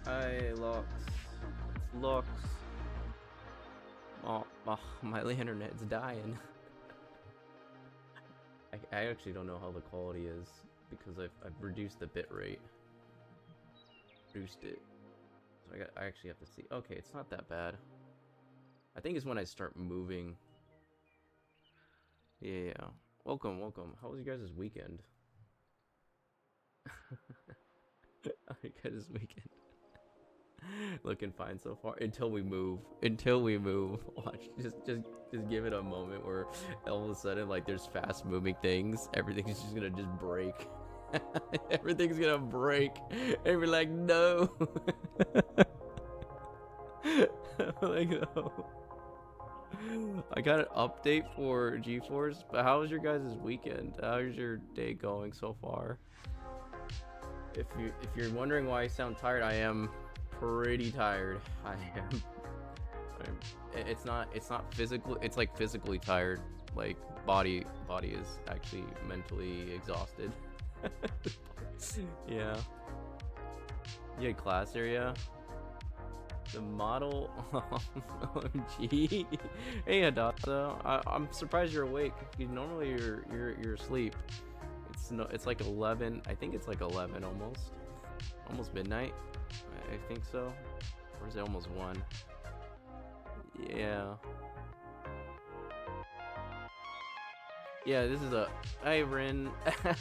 Hi, Lux. It's Lux. Oh, my internet's dying. I actually don't know how the quality is because I've reduced the bit rate. Reduced it. So I actually have to see. Okay, it's not that bad. I think it's when I start moving. Yeah. Welcome, welcome. How was you guys' weekend? How you guys' weekend? Looking fine so far until we move. Until we move. Watch. Just give it a moment where all of a sudden like there's fast moving things. Everything's just gonna just break. Everything's gonna break. And we're like, no. Like, no. I got an update for GeForce, but how was your guys' weekend? How's your day going so far? If you're wondering why I sound tired, I am pretty tired. I am. It's not physical. It's like physically tired. Like body is actually mentally exhausted. Yeah. You had class area. The model. OMG. Hey Adasa. I'm surprised you're awake. Normally you're asleep. It's like 11. I think it's like 11 almost midnight. I think so. Or is it almost 1? Yeah. Yeah, this is a... Hi, Rin.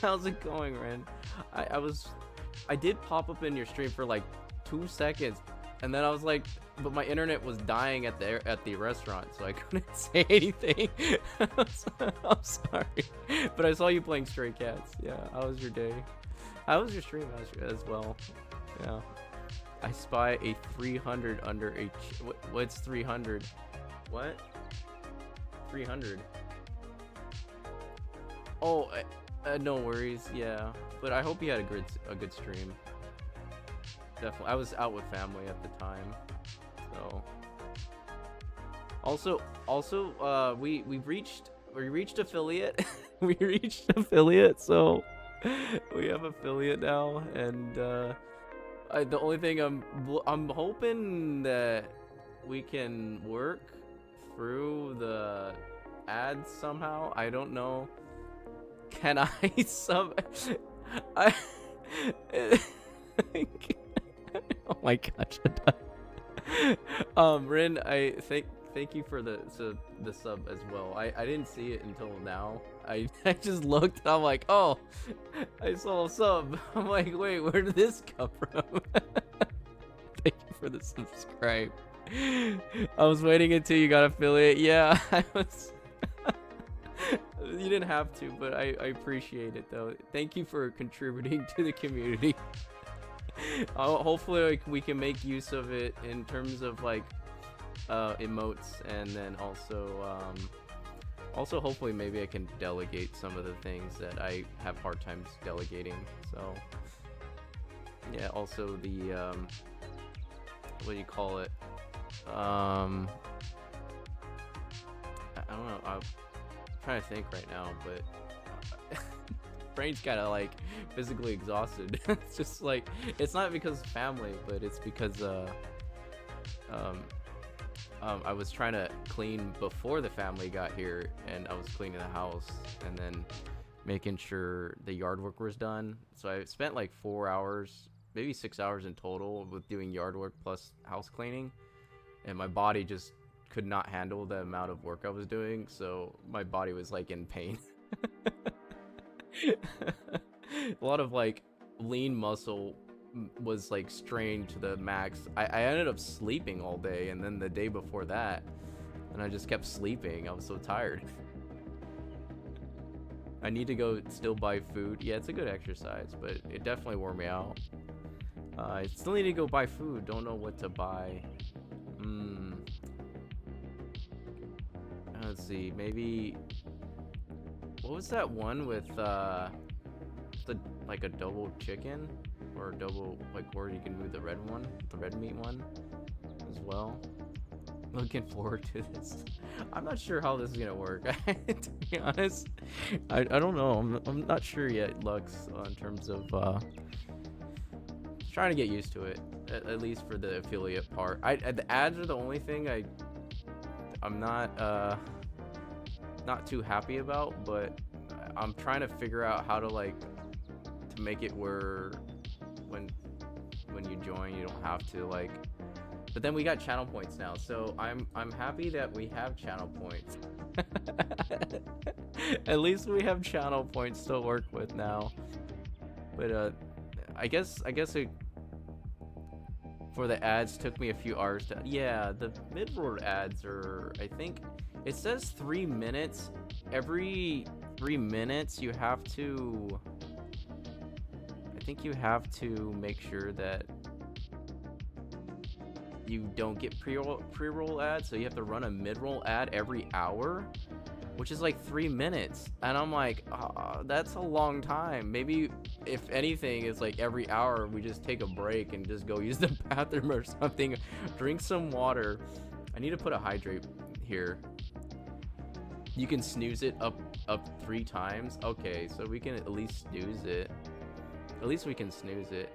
How's it going, Rin? I did pop up in your stream for like 2 seconds, and then I was like, but my internet was dying at the restaurant, so I couldn't say anything. I'm sorry, but I saw you playing Stray Cats. Yeah, how was your day? How was your stream as well? Yeah. I spy a 300 under a... What's 300? What? 300? Oh, no worries. Yeah, but I hope you had a good stream. Definitely. I was out with family at the time, so. Also, we reached affiliate. We reached affiliate, so we have affiliate now, and the only thing I'm hoping that we can work through the ads somehow. I don't know. Can I sub? I. Oh my gosh. Rin, I thank you for the sub as well. I didn't see it until now. I just looked and I'm like, oh, I saw a sub. I'm like, wait, where did this come from? Thank you for the subscribe. I was waiting until you got affiliate. Yeah, I was. You didn't have to, but I appreciate it though. Thank you for contributing to the community. Hopefully we can make use of it in terms of like emotes, and then also hopefully maybe I can delegate some of the things that I have hard times delegating. So yeah, also the what do you call it? I don't know. I'm trying to think right now, but brain's kind of like physically exhausted. It's just like, it's not because of family, but it's because I was trying to clean before the family got here, and I was cleaning the house and then making sure the yard work was done. So I spent like 4 hours, maybe 6 hours in total with doing yard work plus house cleaning, and my body just could not handle the amount of work I was doing, so my body was like in pain. A lot of like lean muscle was like strained to the max. I ended up sleeping all day, and then the day before that, and I just kept sleeping. I was so tired. I need to go still buy food. Yeah, it's a good exercise, but it definitely wore me out. I still need to go buy food. Don't know what to buy. Let's see, maybe what was that one with like a double chicken, or a double, like where you can move the red one, the red meat one as well. Looking forward to this. I'm not sure how this is gonna work. To be honest, I don't know. I'm not sure yet, Lux, in terms of trying to get used to it. at least for the affiliate part. The ads are the only thing I'm not too happy about, but I'm trying to figure out how to to make it where when you join you don't have to but then we got channel points now, so I'm happy that we have channel points. At least we have channel points to work with now. But I guess it, for the ads, took me a few hours to. Yeah, the mid-roll ads are, I think it says 3 minutes. Every 3 minutes you have to, I think you have to make sure that you don't get pre-roll ads, so you have to run a mid-roll ad every hour, which is like 3 minutes, and I'm like, that's a long time. Maybe if anything, it's like every hour we just take a break and just go use the bathroom or something, drink some water. I need to put a hydrate here. You can snooze it up 3 times. Okay, so we can at least snooze it. At least we can snooze it.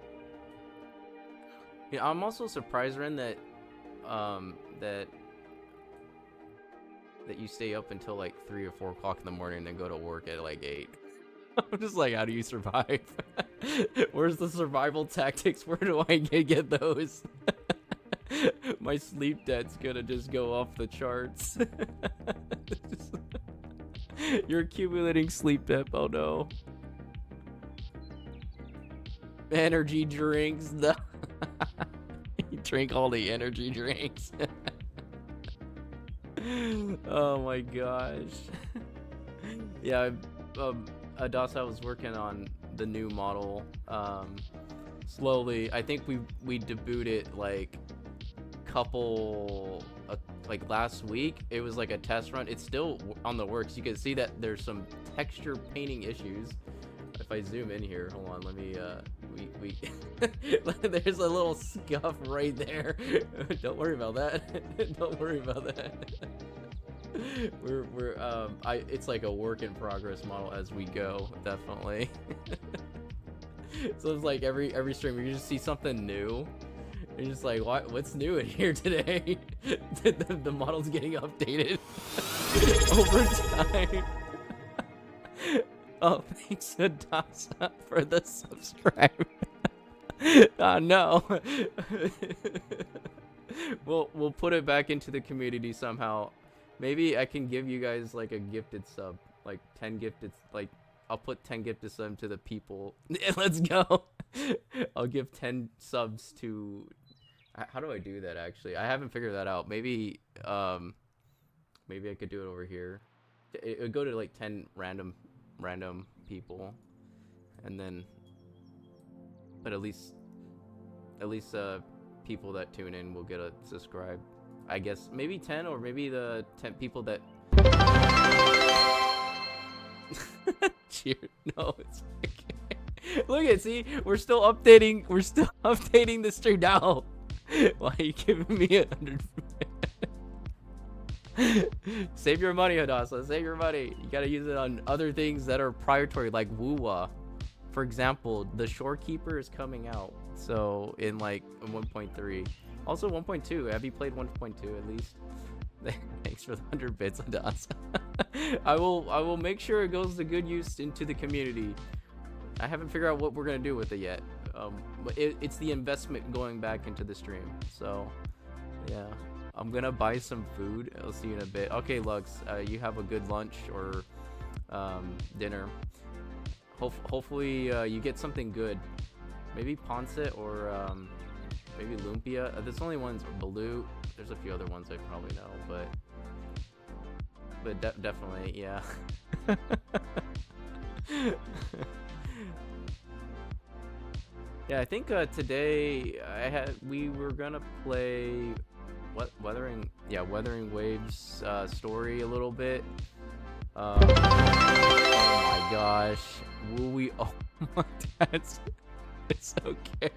Yeah, I'm also surprised, Ren, that that you stay up until like 3 or 4 o'clock in the morning and then go to work at like 8. I'm just like, how do you survive? Where's the survival tactics? Where do I get those? My sleep debt's gonna just go off the charts. You're accumulating sleep debt. Oh no. Energy drinks. No. You drink all the energy drinks. Oh my gosh. Yeah, Adasa was working on the new model slowly. I think we debuted like like last week. It was like a test run. It's still on the works. You can see that there's some texture painting issues. If I zoom in here, hold on, let me there's a little scuff right there. Don't worry about that. Don't worry about that. It's like a work in progress model as we go, definitely. So it's like every stream you just see something new. You're just like, what's new in here today? The model's getting updated over time. Oh, thanks Adasa for the subscribe. No. We'll put it back into the community somehow. Maybe I can give you guys like a gifted sub, like 10 gifted, like I'll put 10 gifted subs to the people. Let's go. I'll give 10 subs to. How do I do that actually? I haven't figured that out. Maybe maybe I could do it over here. It would go to like 10 random people, and then, but at least people that tune in will get a subscribe. I guess maybe 10, or maybe the 10 people that cheer. No, it's okay. Look at, see, we're still updating the stream now. Why are you giving me 100? Save your money, Hadasa. Save your money. You gotta use it on other things that are priority, like WuWa. For example, the Shorekeeper is coming out, so in like 1.3. Also 1.2. Have you played 1.2 at least? Thanks for the 100 bits, Hadasa. I will make sure it goes to good use into the community. I haven't figured out what we're gonna do with it yet. But it's the investment going back into the stream. So yeah. I'm gonna buy some food. I'll see you in a bit. Okay, Lux, you have a good lunch or dinner. Hopefully you get something good. Maybe Ponce or maybe Lumpia. There's only ones Balut. There's a few other ones I probably know, but definitely, yeah. Yeah, I think today we were gonna play. Weathering Waves story a little bit. Oh my gosh, WuWa. Oh my, it's okay.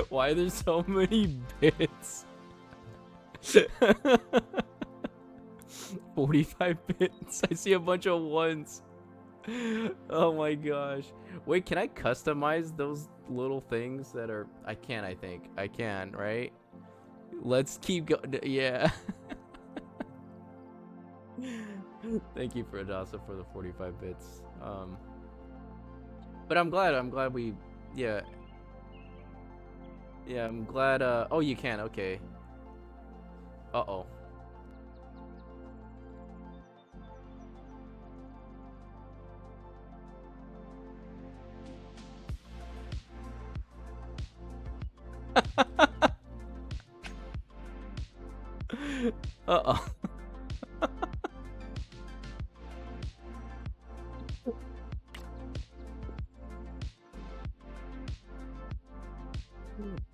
Why there's so many bits? 45 bits. I see a bunch of ones. Oh my gosh. Wait, can I customize those little things that are... I can, I think. I can, right? Let's keep going. Yeah. Thank you for Adasa for the 45 bits. But I'm glad we... Yeah. Yeah, I'm glad, oh, you can, okay. Uh-oh. Uh-oh.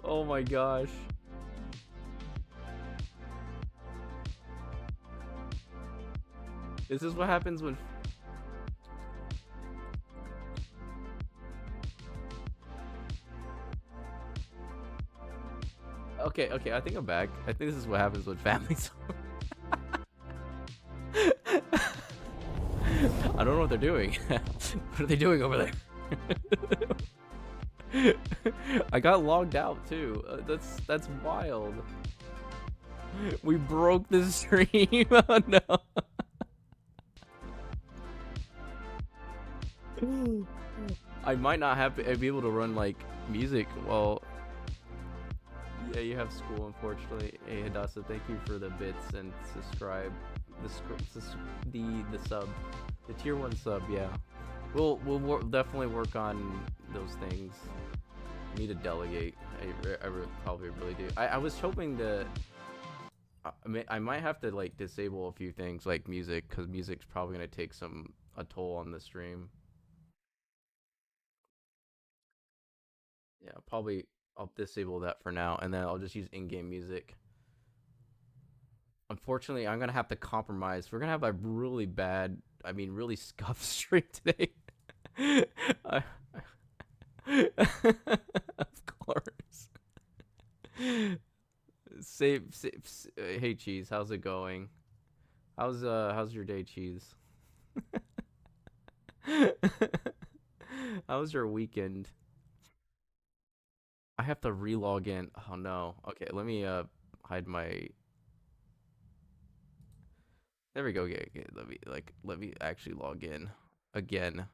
Oh my gosh. This is what happens when... Okay, okay, I think I'm back. I think this is what happens when families... I don't know what they're doing. What are they doing over there? I got logged out too. That's wild. We broke the stream. Oh no. I might not have to be able to run like music while... Yeah, you have school, unfortunately. Hey Hadassah, thank you for the bits and subscribe. The sub, the tier 1 sub. Yeah, we'll definitely work on those things. I need to delegate. I probably really do. I was hoping to... I might have to like disable a few things like music, because music's probably gonna take a toll on the stream. Yeah, probably I'll disable that for now, and then I'll just use in-game music. Unfortunately, I'm gonna have to compromise. We're gonna have a really bad, I mean, really scuffed stream today. Of course. Hey Cheese, how's it going? How's your day, Cheese? How's your weekend? I have to re-log in. Oh no. Okay, let me hide my... There we go. Okay, okay. Let me actually log in again.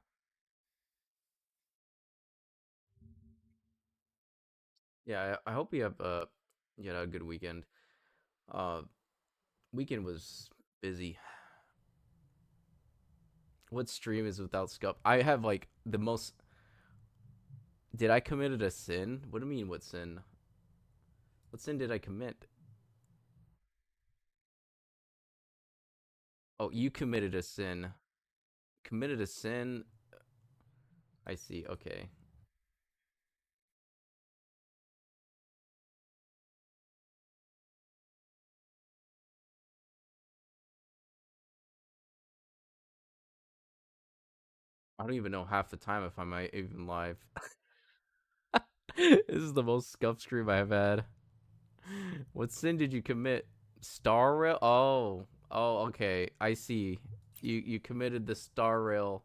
Yeah, I hope you have a good weekend. Uh Weekend was busy. What stream is without scuff? I have like the most... Did I committed a sin? What do you mean what sin? What sin did I commit? Oh, you committed a sin. Committed a sin? I see. Okay. I don't even know half the time if I'm even live. This is the most scuffed stream I've had. What sin did you commit? Star rail? Oh. Oh, okay. I see. You committed the star rail.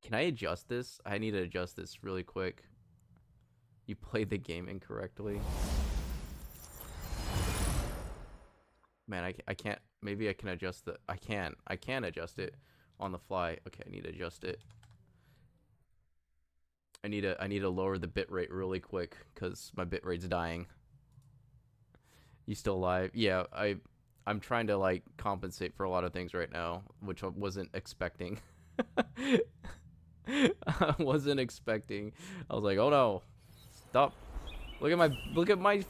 Can I adjust this? I need to adjust this really quick. You played the game incorrectly. Man, I can't... Maybe I can adjust the... I can adjust it on the fly. Okay, I need to adjust it. I need to lower the bitrate really quick because my bitrate's dying. You still alive? Yeah, I'm trying to like compensate for a lot of things right now, which I wasn't expecting. I wasn't expecting. I was like, oh no, stop! Look at my.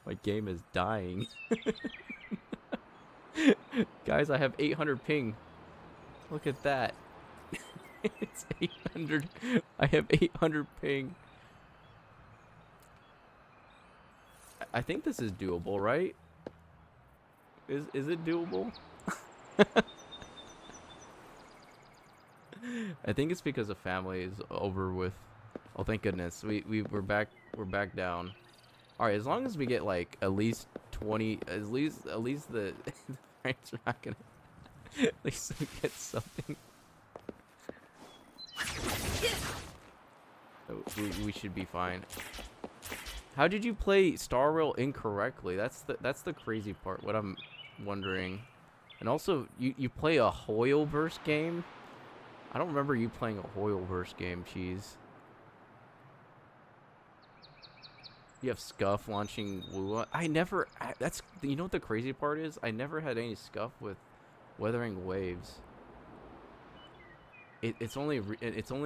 My game is dying. Guys, I have 800 ping. Look at that. It's 800. I have 800 ping. I think this is doable, right? Is it doable? I think it's because the family is over with. Oh, thank goodness. We're back down. All right, as long as we get like at least 20. At least the frames are not gonna. At least we get something. Oh, we should be fine. How did you play Star Rail incorrectly? That's the crazy part. What I'm wondering. And also, you play a Hoyoverse game? I don't remember you playing a Hoyoverse game, Cheese. You have Scuff launching WuWa. That's, you know what the crazy part is? I never had any Scuff with Weathering Waves. It's only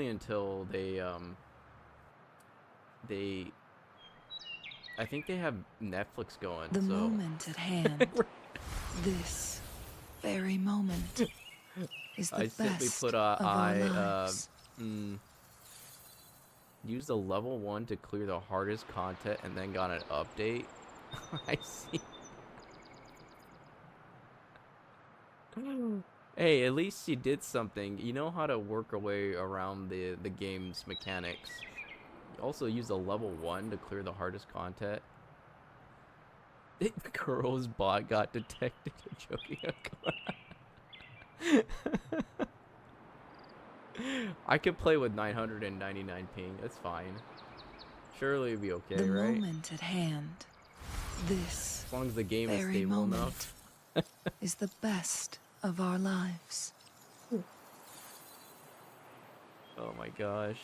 until they I think they have Netflix going. The so. moment at hand. This very moment is the I simply best put of our lives. Use the level 1 to clear the hardest content and then got an update. I see. Hey, at least you did something. You know how to work your way around the game's mechanics. You also use the level 1 to clear the hardest content. Girl's bot got detected. Joking. I could play with 999 ping. That's fine. Surely it'll be okay, the right? The moment at hand. This as long as the game is very stable moment enough. is the best of our lives. Oh my gosh.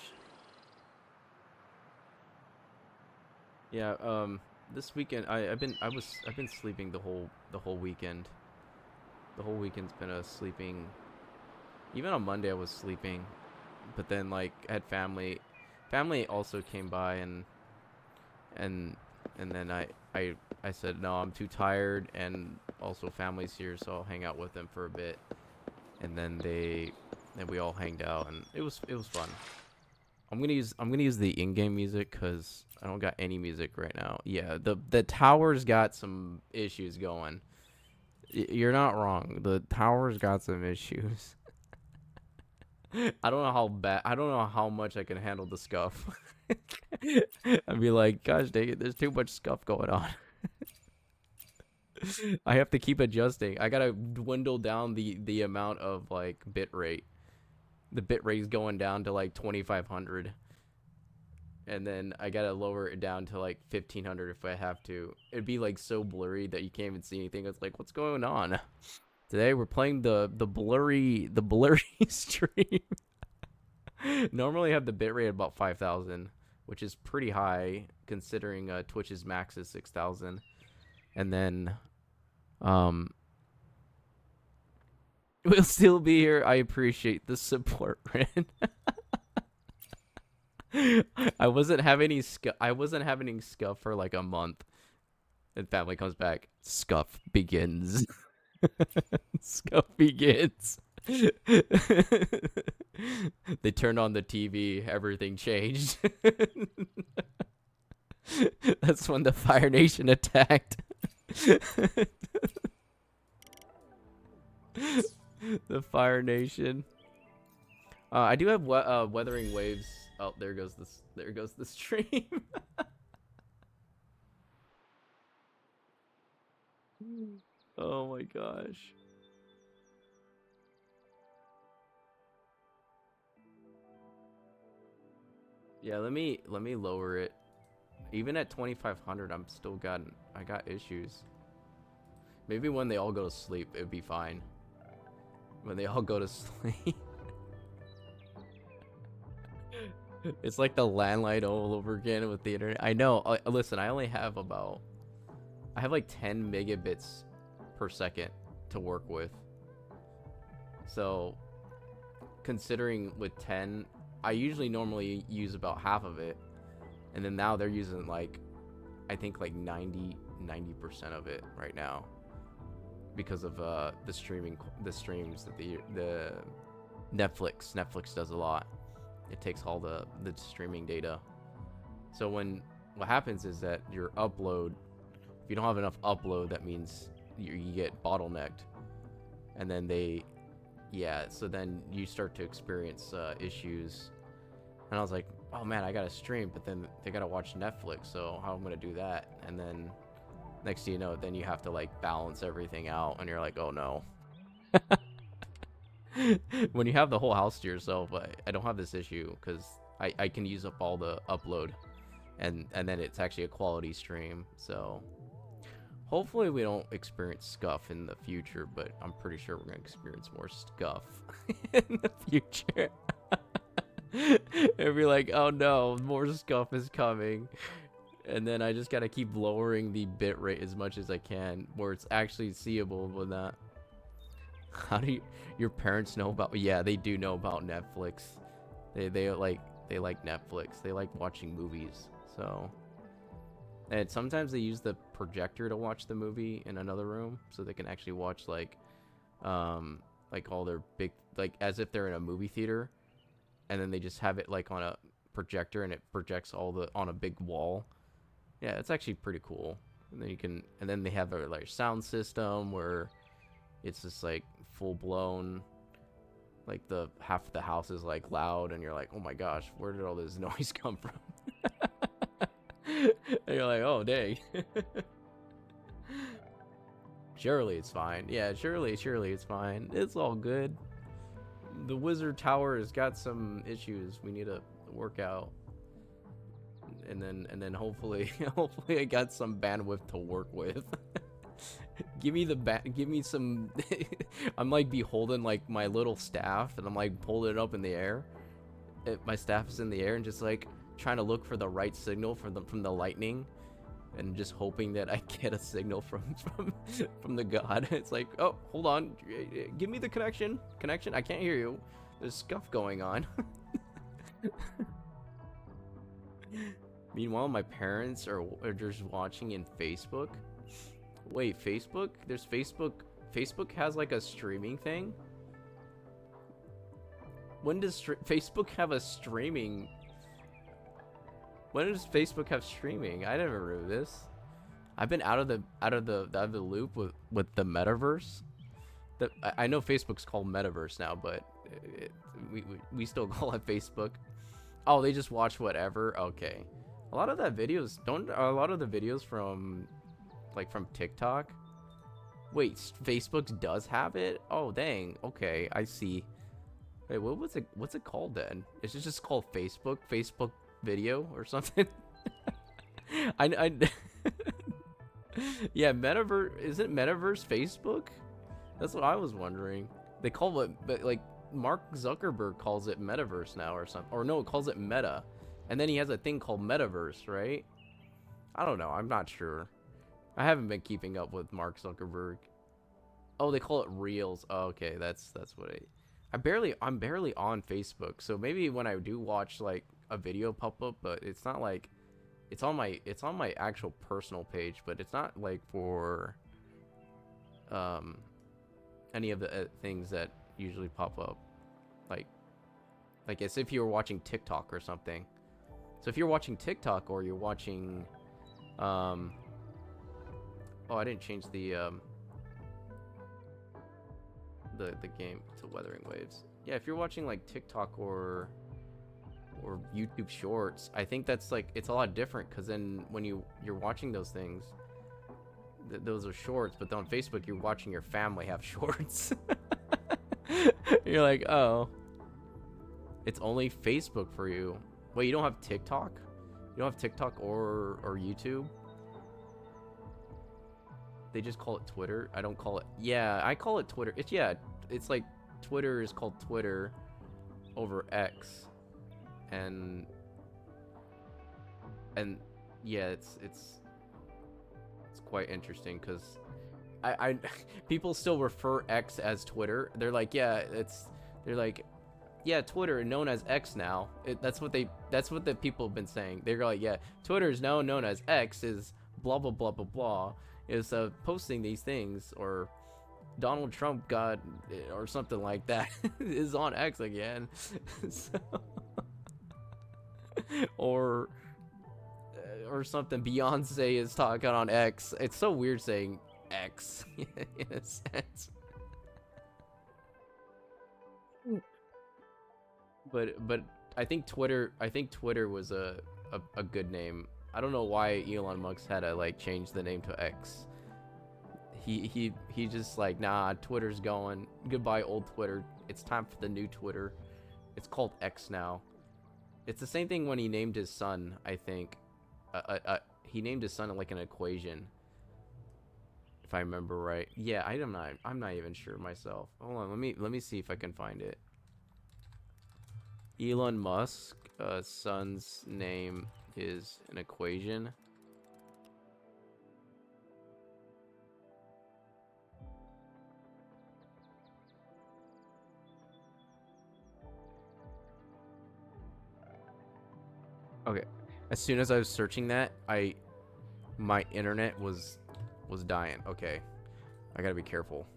Yeah, this weekend I've been sleeping the whole weekend. The whole weekend's been a sleeping. Even on Monday I was sleeping, but then like I had family also came by and then I said no, I'm too tired, and also family's here, so I'll hang out with them for a bit, and then we all hanged out, and it was fun. I'm gonna use the in-game music because I don't got any music right now. Yeah, the tower's got some issues going. You're not wrong. The tower's got some issues. I don't know how bad. I don't know how much I can handle the scuff. I'd be like, gosh dang it, there's too much scuff going on. I have to keep adjusting. I gotta dwindle down the amount of like bit rate. The bit rate is going down to like 2500, and then I gotta lower it down to like 1500 if I have to. It'd be like so blurry that you can't even see anything. It's like, what's going on? Today we're playing the blurry stream. Normally I have the bitrate at about 5000, which is pretty high considering Twitch's max is 6000. And then we'll still be here. I appreciate the support, Ren. I wasn't having scuff for like a month. And family comes back. Scuff begins. Scuff begins. They turned on the TV, everything changed. That's when the Fire Nation attacked. The Fire Nation. I do have Weathering Waves. Oh, there goes the stream. Oh my gosh. Yeah, let me lower it. Even at 2500, I got issues. Maybe when they all go to sleep, it'd be fine. When they all go to sleep. It's like the landline all over again with the internet. I know. Listen, I have like 10 megabits per second to work with. So, considering with 10, I usually normally use about half of it, and then now they're using like, I think like 90% of it right now, because of the streams that the Netflix does a lot. It takes all the streaming data. So what happens is that your upload, if you don't have enough upload, that means you get bottlenecked, and then so then you start to experience issues. And I was like, oh man, I gotta stream, but then they gotta watch Netflix, so how am I gonna do that? And then Next thing you know, then you have to like balance everything out, and you're like, oh no. When you have the whole house to yourself, I don't have this issue because I can use up all the upload, and then it's actually a quality stream. So hopefully we don't experience scuff in the future, but I'm pretty sure we're gonna experience more scuff in the future. It'd be like, oh no, more scuff is coming. And then I just gotta keep lowering the bitrate as much as I can, where it's actually seeable with that. How do your parents know about? Yeah, they do know about Netflix. They like Netflix. They like watching movies. So, and sometimes they use the projector to watch the movie in another room, so they can actually watch like all their big, like as if they're in a movie theater, and then they just have it like on a projector, and it projects on a big wall. Yeah, it's actually pretty cool. And then and then they have their like sound system where it's just like full blown, like the half of the house is like loud, and you're like, oh my gosh, where did all this noise come from? And you're like, oh dang. Surely it's fine. Yeah, surely it's fine. It's all good. The wizard tower has got some issues we need to work out. And then hopefully I got some bandwidth to work with. Give me some. I'm like beholding like my little staff, and I'm like holding it up in the air. My staff is in the air, and just like trying to look for the right signal from the lightning, and just hoping that I get a signal from the god. It's like, oh, hold on, give me the connection. I can't hear you. There's scuff going on. Meanwhile, my parents are just watching in Facebook. Wait, Facebook? There's Facebook. Facebook has like a streaming thing? When does Facebook have a streaming? When does Facebook have streaming? I never knew this. I've been out of the loop with the metaverse. I know Facebook's called Metaverse now, but we still call it Facebook. Oh, they just watch whatever. Okay. A lot of the videos from TikTok. Wait, Facebook does have it? Oh, dang. Okay, I see. Wait, what's it called then? Is it just called Facebook video or something? I yeah, Metaverse, isn't Metaverse Facebook? That's what I was wondering. They call it, but like Mark Zuckerberg calls it Metaverse now or something. Or no, it calls it Meta. And then he has a thing called Metaverse, right? I don't know, I'm not sure. I haven't been keeping up with Mark Zuckerberg. Oh, they call it Reels. Oh, okay, that's what I'm barely on Facebook. So maybe when I do watch like a video pop up, but it's not like it's on my actual personal page, but it's not like for any of the things that usually pop up, like as if you were watching TikTok or something. So if you're watching TikTok or you're watching oh, I didn't change the game to Weathering Waves. Yeah, if you're watching like TikTok or YouTube Shorts, I think that's like, it's a lot different, because then when you're watching those things, those are shorts, but then on Facebook you're watching your family have shorts. You're like, oh, it's only Facebook for you. Wait, you don't have TikTok? You don't have TikTok or YouTube? They just call it Twitter. I don't call it. Yeah, I call it Twitter. It's like Twitter is called Twitter over X, and yeah, it's quite interesting because I people still refer X as Twitter. They're like, yeah, Twitter known as X now. That's what the people have been saying. They're like, yeah, Twitter is now known as X, is blah blah blah blah blah, is posting these things, or Donald Trump got, or something like that, is on X again. So, or something. Beyonce is talking on X. It's so weird saying X in a sense. But I think Twitter was a good name. I don't know why Elon Musk had to like change the name to X. He just like, nah, Twitter's going. Goodbye, old Twitter. It's time for the new Twitter. It's called X now. It's the same thing when he named his son, I think. He named his son like an equation, if I remember right. Yeah, I'm not even sure myself. Hold on, let me see if I can find it. Elon Musk, son's name is an equation. Okay. As soon as I was searching that, my internet was dying. Okay. I gotta be careful.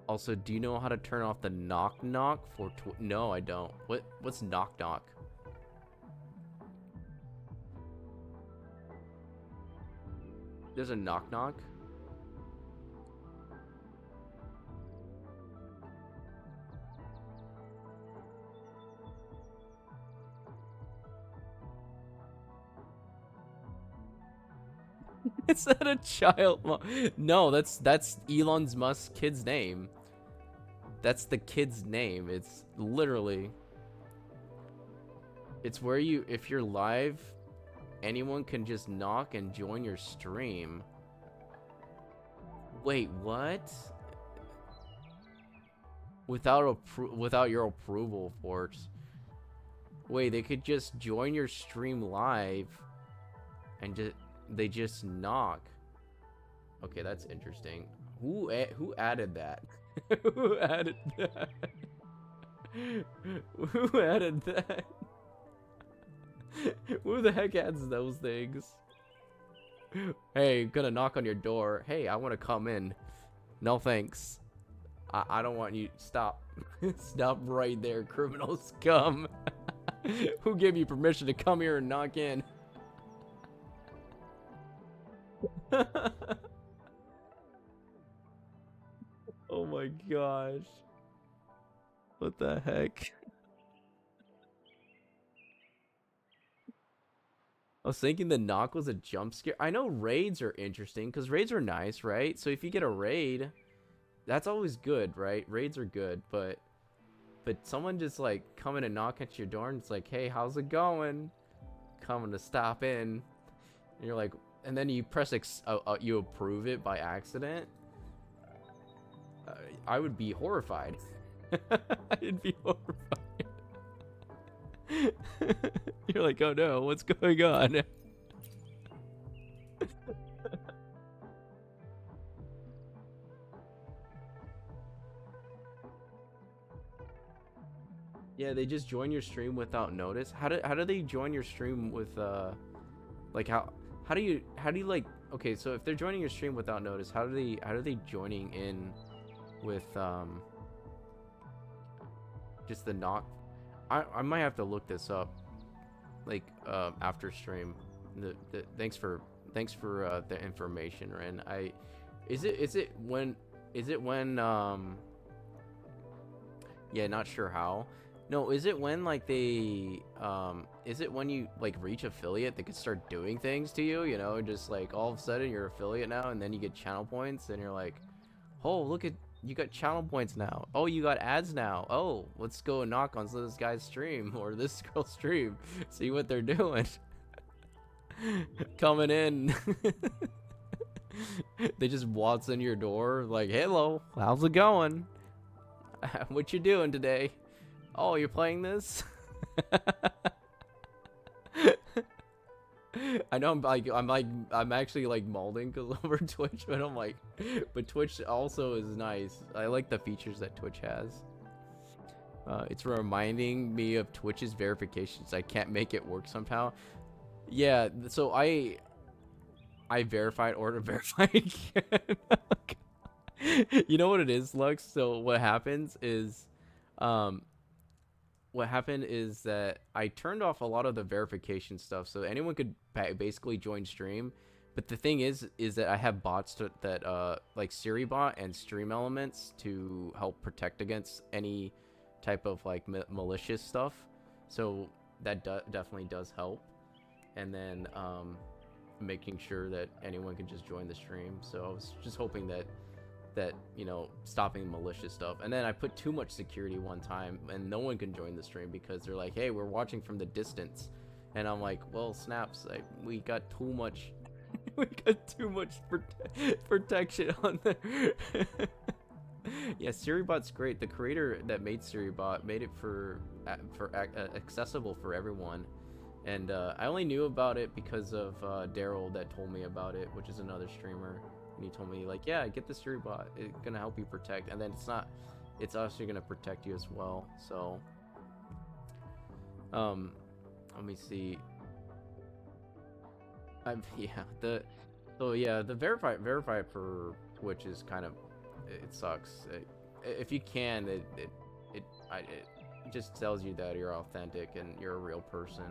Also, do you know how to turn off the knock knock for No, I don't. What's knock knock? There's a knock knock? Is that a child? No, that's Elon Musk's kid's name. That's the kid's name. It's literally. It's where you, if you're live, anyone can just knock and join your stream. Wait, what? Without your approval, of course. Wait, they could just join your stream live and they just knock. Okay, that's interesting. Who added that? Who added that? Who added that? Who the heck adds those things? Hey, gonna knock on your door. Hey, I want to come in. No thanks. I don't want you. Stop. Stop right there, criminal scum. Who gave you permission to come here and knock in? Oh my gosh. What the heck? I was thinking the knock was a jump scare. I know raids are interesting because raids are nice, right? So if you get a raid, that's always good, right? Raids are good, but someone just like coming and knock at your door and it's like, hey, how's it going? Coming to stop in. And you're like, and then you press you approve it by accident. I would be horrified. I'd be horrified. You're like, oh no, what's going on? Yeah, they just join your stream without notice. How do they join your stream with like how do you like, okay, so if they're joining your stream without notice, how do they joining in with just the knock? I might have to look this up, like after stream. Thanks for the information, Ren. Is it when yeah, not sure how. No, is it when like they is it when you like reach affiliate, they could start doing things to you, you know, just like all of a sudden you're affiliate now and then you get channel points and you're like, oh, look at, you got channel points now. Oh, you got ads now. Oh, let's go and knock on this guy's stream or this girl's stream. See what they're doing. Coming in. They just waltz in your door like, hello, how's it going? What you doing today? Oh, you're playing this? I know I'm actually like molding because over Twitch, but I'm like, but Twitch also is nice. I like the features that Twitch has. It's reminding me of Twitch's verifications. I can't make it work somehow. Yeah, so I verified or to verify again. You know what it is, Lux? So what happens is, what happened is that I turned off a lot of the verification stuff, so anyone could basically join stream. But the thing is that I have bots that like SiriBot and Stream Elements to help protect against any type of like malicious stuff. So that definitely does help. And then making sure that anyone can just join the stream. So I was just hoping that you know, stopping malicious stuff. And then I put too much security one time and no one can join the stream because they're like, hey, we're watching from the distance. And I'm like, well, snaps, we got too much we got too much protection on there. Yeah, SiriBot's great. The creator that made SiriBot made it for accessible for everyone. And I only knew about it because of Daryl that told me about it, which is another streamer. And he told me, like, yeah, get the SiriBot. It's gonna help you protect. And then it's also gonna protect you as well. So let me see. The verify for Twitch is kind of, it sucks. If you can, it just tells you that you're authentic and you're a real person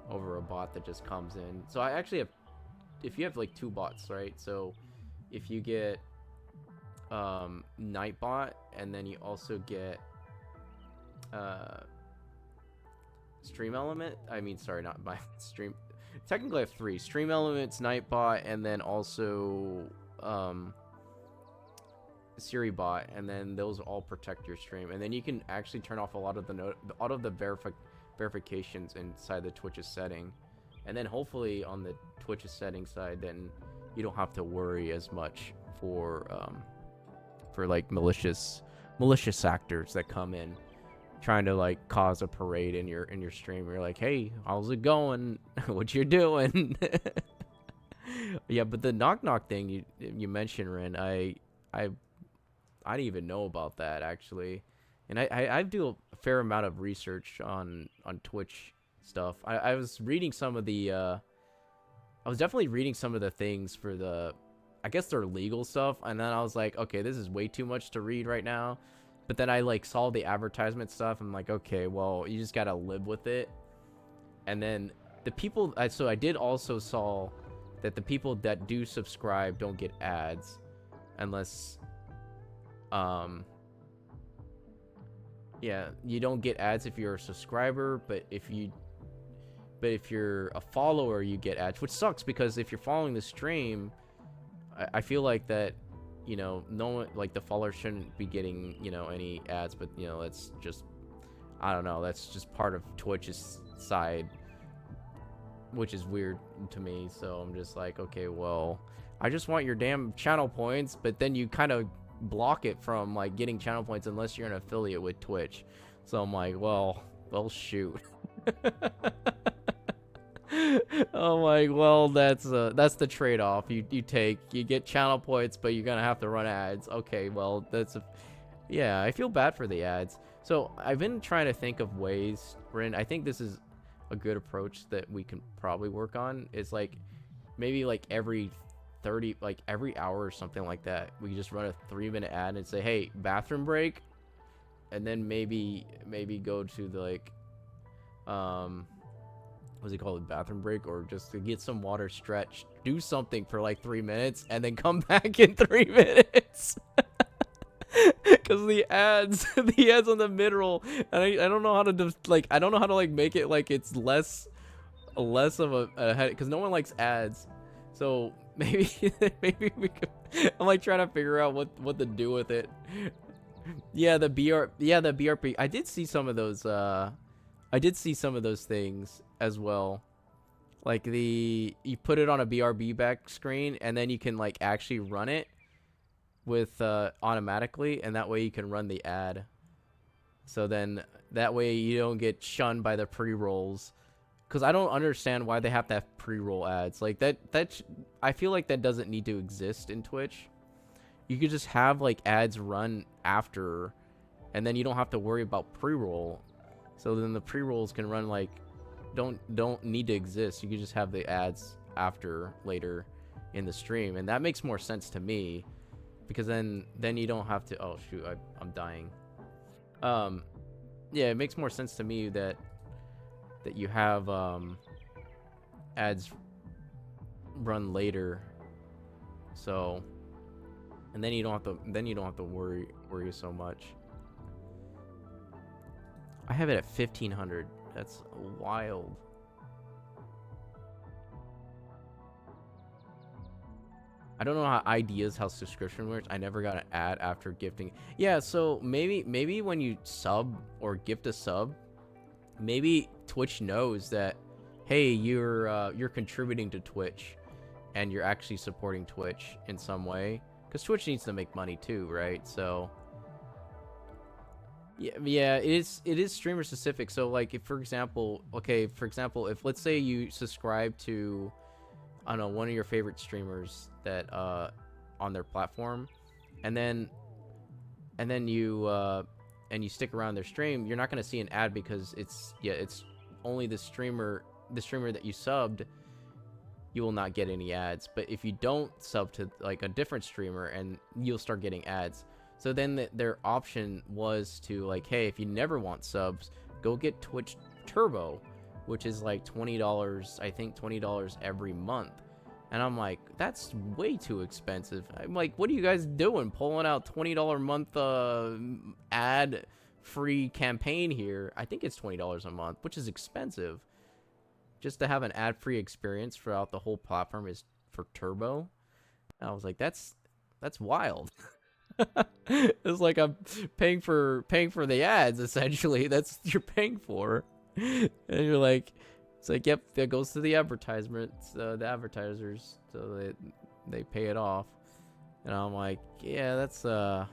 over a bot that just comes in. So I actually have, if you have like 2 bots, right? So if you get Nightbot and then you also get Stream Element, I mean, sorry, not my stream. Technically I have 3: Stream Elements, Nightbot, and then also SiriBot, and then those all protect your stream. And then you can actually turn off a lot of the verifications inside the Twitch's setting. And then hopefully on the Twitch's setting side, then you don't have to worry as much for like malicious actors that come in trying to like cause a parade in your stream. You're like, hey, how's it going? What you doing? Yeah, but the knock thing you mentioned, Ren, I didn't even know about that actually. And I do a fair amount of research on Twitch stuff. I was reading some of the I was definitely reading some of the things for the, I guess they're legal stuff, and then I was like, okay, this is way too much to read right now. But then I like saw the advertisement stuff. I'm like, okay, well, you just gotta live with it. And then the people, so I did also saw that the people that do subscribe don't get ads unless, yeah, you don't get ads if you're a subscriber, but if you're a follower, you get ads, which sucks because if you're following the stream, I feel like that, you know, no one, like the followers shouldn't be getting, you know, any ads, but you know, that's just, I don't know, that's just part of Twitch's side, which is weird to me. So I'm just like, okay, well, I just want your damn channel points, but then you kind of block it from like getting channel points unless you're an affiliate with Twitch. So I'm like, well shoot. Oh my, well, that's the trade-off you take. You get channel points, but you're gonna have to run ads. Okay, well, yeah, I feel bad for the ads. So I've been trying to think of ways, Rin, I think this is a good approach that we can probably work on, is like maybe like every hour or something like that, we just run a 3-minute ad and say, hey, bathroom break, and then maybe go to the like what's it called, bathroom break, or just to get some water, stretch, do something for like 3 minutes, and then come back in 3 minutes. Because the ads on the mid-roll, and I don't know how to I don't know how to like make it like it's less of a head, because no one likes ads. So maybe we could, I'm like trying to figure out what to do with it. Yeah, the BRP. I did see some of those things as well. Like you put it on a BRB back screen, and then you can like actually run it with automatically, and that way you can run the ad. So then that way you don't get shunned by the pre-rolls, because I don't understand why they have to have pre-roll ads. Like that I feel like that doesn't need to exist in Twitch. You could just have like ads run after, and then you don't have to worry about pre-roll. So then the pre-rolls can run like don't need to exist. You can just have the ads after, later in the stream, and that makes more sense to me, because then you don't have to, oh shoot, I'm dying. Yeah, it makes more sense to me that you have ads run later. So, and then you don't have to worry so much. I have it at 1500 That's wild. I don't know how subscription works. I never got an ad after gifting. Yeah, so maybe when you sub or gift a sub, maybe Twitch knows that, hey, you're contributing to Twitch, and you're actually supporting Twitch in some way, because Twitch needs to make money too, right? So yeah, it is streamer specific. So like, if for example, if let's say you subscribe to, I don't know, one of your favorite streamers that on their platform, and then you stick around their stream, you're not going to see an ad, because it's only the streamer that you subbed. You will not get any ads. But if you don't sub to like a different streamer, and you'll start getting ads. So then their option was to, like, hey, if you never want subs, go get Twitch Turbo, which is like $20, I think $20 every month. And I'm like, that's way too expensive. I'm like, what are you guys doing, pulling out $20 a month ad free campaign here? I think it's $20 a month, which is expensive. Just to have an ad free experience throughout the whole platform is for Turbo. And I was like, that's wild. It's like I'm paying for the ads, essentially. That's what you're paying for. And you're like, it's like, yep, that goes to the advertisements, the advertisers, so they pay it off. And I'm like, yeah, that's or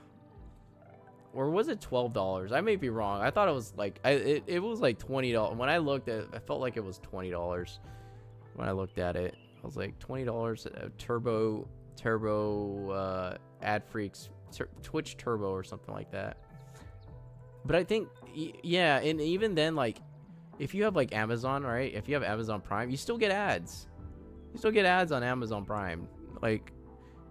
was it $12? I may be wrong. I thought it was like, it was like $20. When I looked at it, I felt like it was $20 when I looked at it. I was like, $20 turbo ad free Twitch Turbo or something like that. But I think, yeah, and even then, like, if you have like Amazon, right? If you have Amazon Prime, you still get ads. You still get ads on Amazon Prime. Like,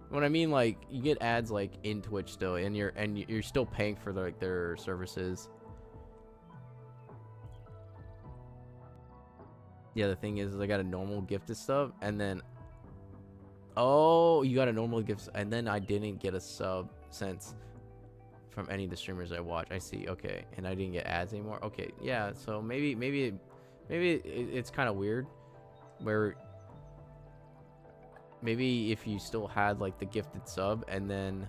what I mean, like, you get ads like in Twitch still, and you're still paying for their services. Yeah, the thing is I got a normal gifted sub, and then, oh, you got a normal gift, and then I didn't get a sub since from any of the streamers I watch. I see. Okay, and I didn't get ads anymore. Okay, yeah. So maybe it's kind of weird, where maybe if you still had like the gifted sub, and then,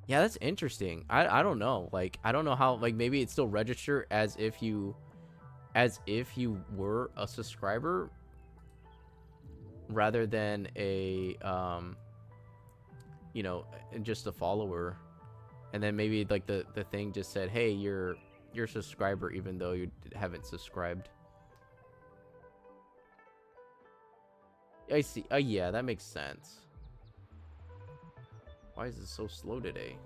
yeah, that's interesting. I don't know. Like, I don't know how, like, maybe it's still register as if you were a subscriber rather than a you know, just a follower. And then maybe like the thing just said, hey, you're a subscriber even though you haven't subscribed. I see. Yeah, that makes sense. Why is it so slow today?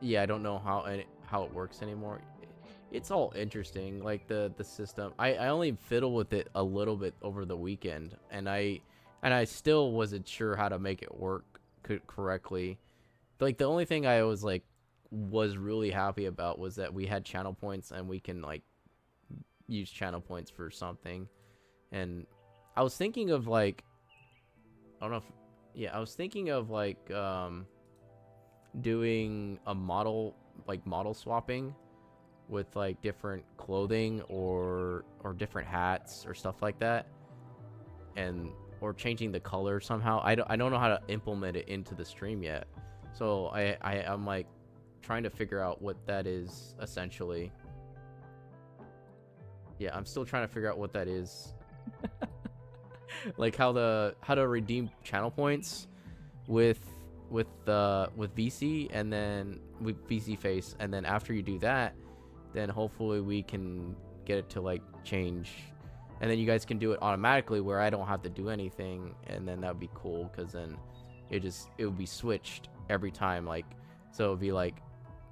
Yeah, I don't know how it works anymore. It's all interesting, like the system. I only fiddle with it a little bit over the weekend, and I still wasn't sure how to make it work correctly. Like, the only thing I was really happy about was that we had channel points, and we can like use channel points for something. And I was thinking of like, I don't know if, yeah, I was thinking of like doing a model swapping with like different clothing or different hats or stuff like that, and or changing the color somehow. I don't know how to implement it into the stream yet, so I'm like trying to figure out what that is essentially. Yeah, I'm still trying to figure out what that is. Like how to redeem channel points with VC, and then with VC face, and then after you do that, then hopefully we can get it to like change, and then you guys can do it automatically where I don't have to do anything, and then that would be cool, because then it would be switched every time. Like, so it'd be like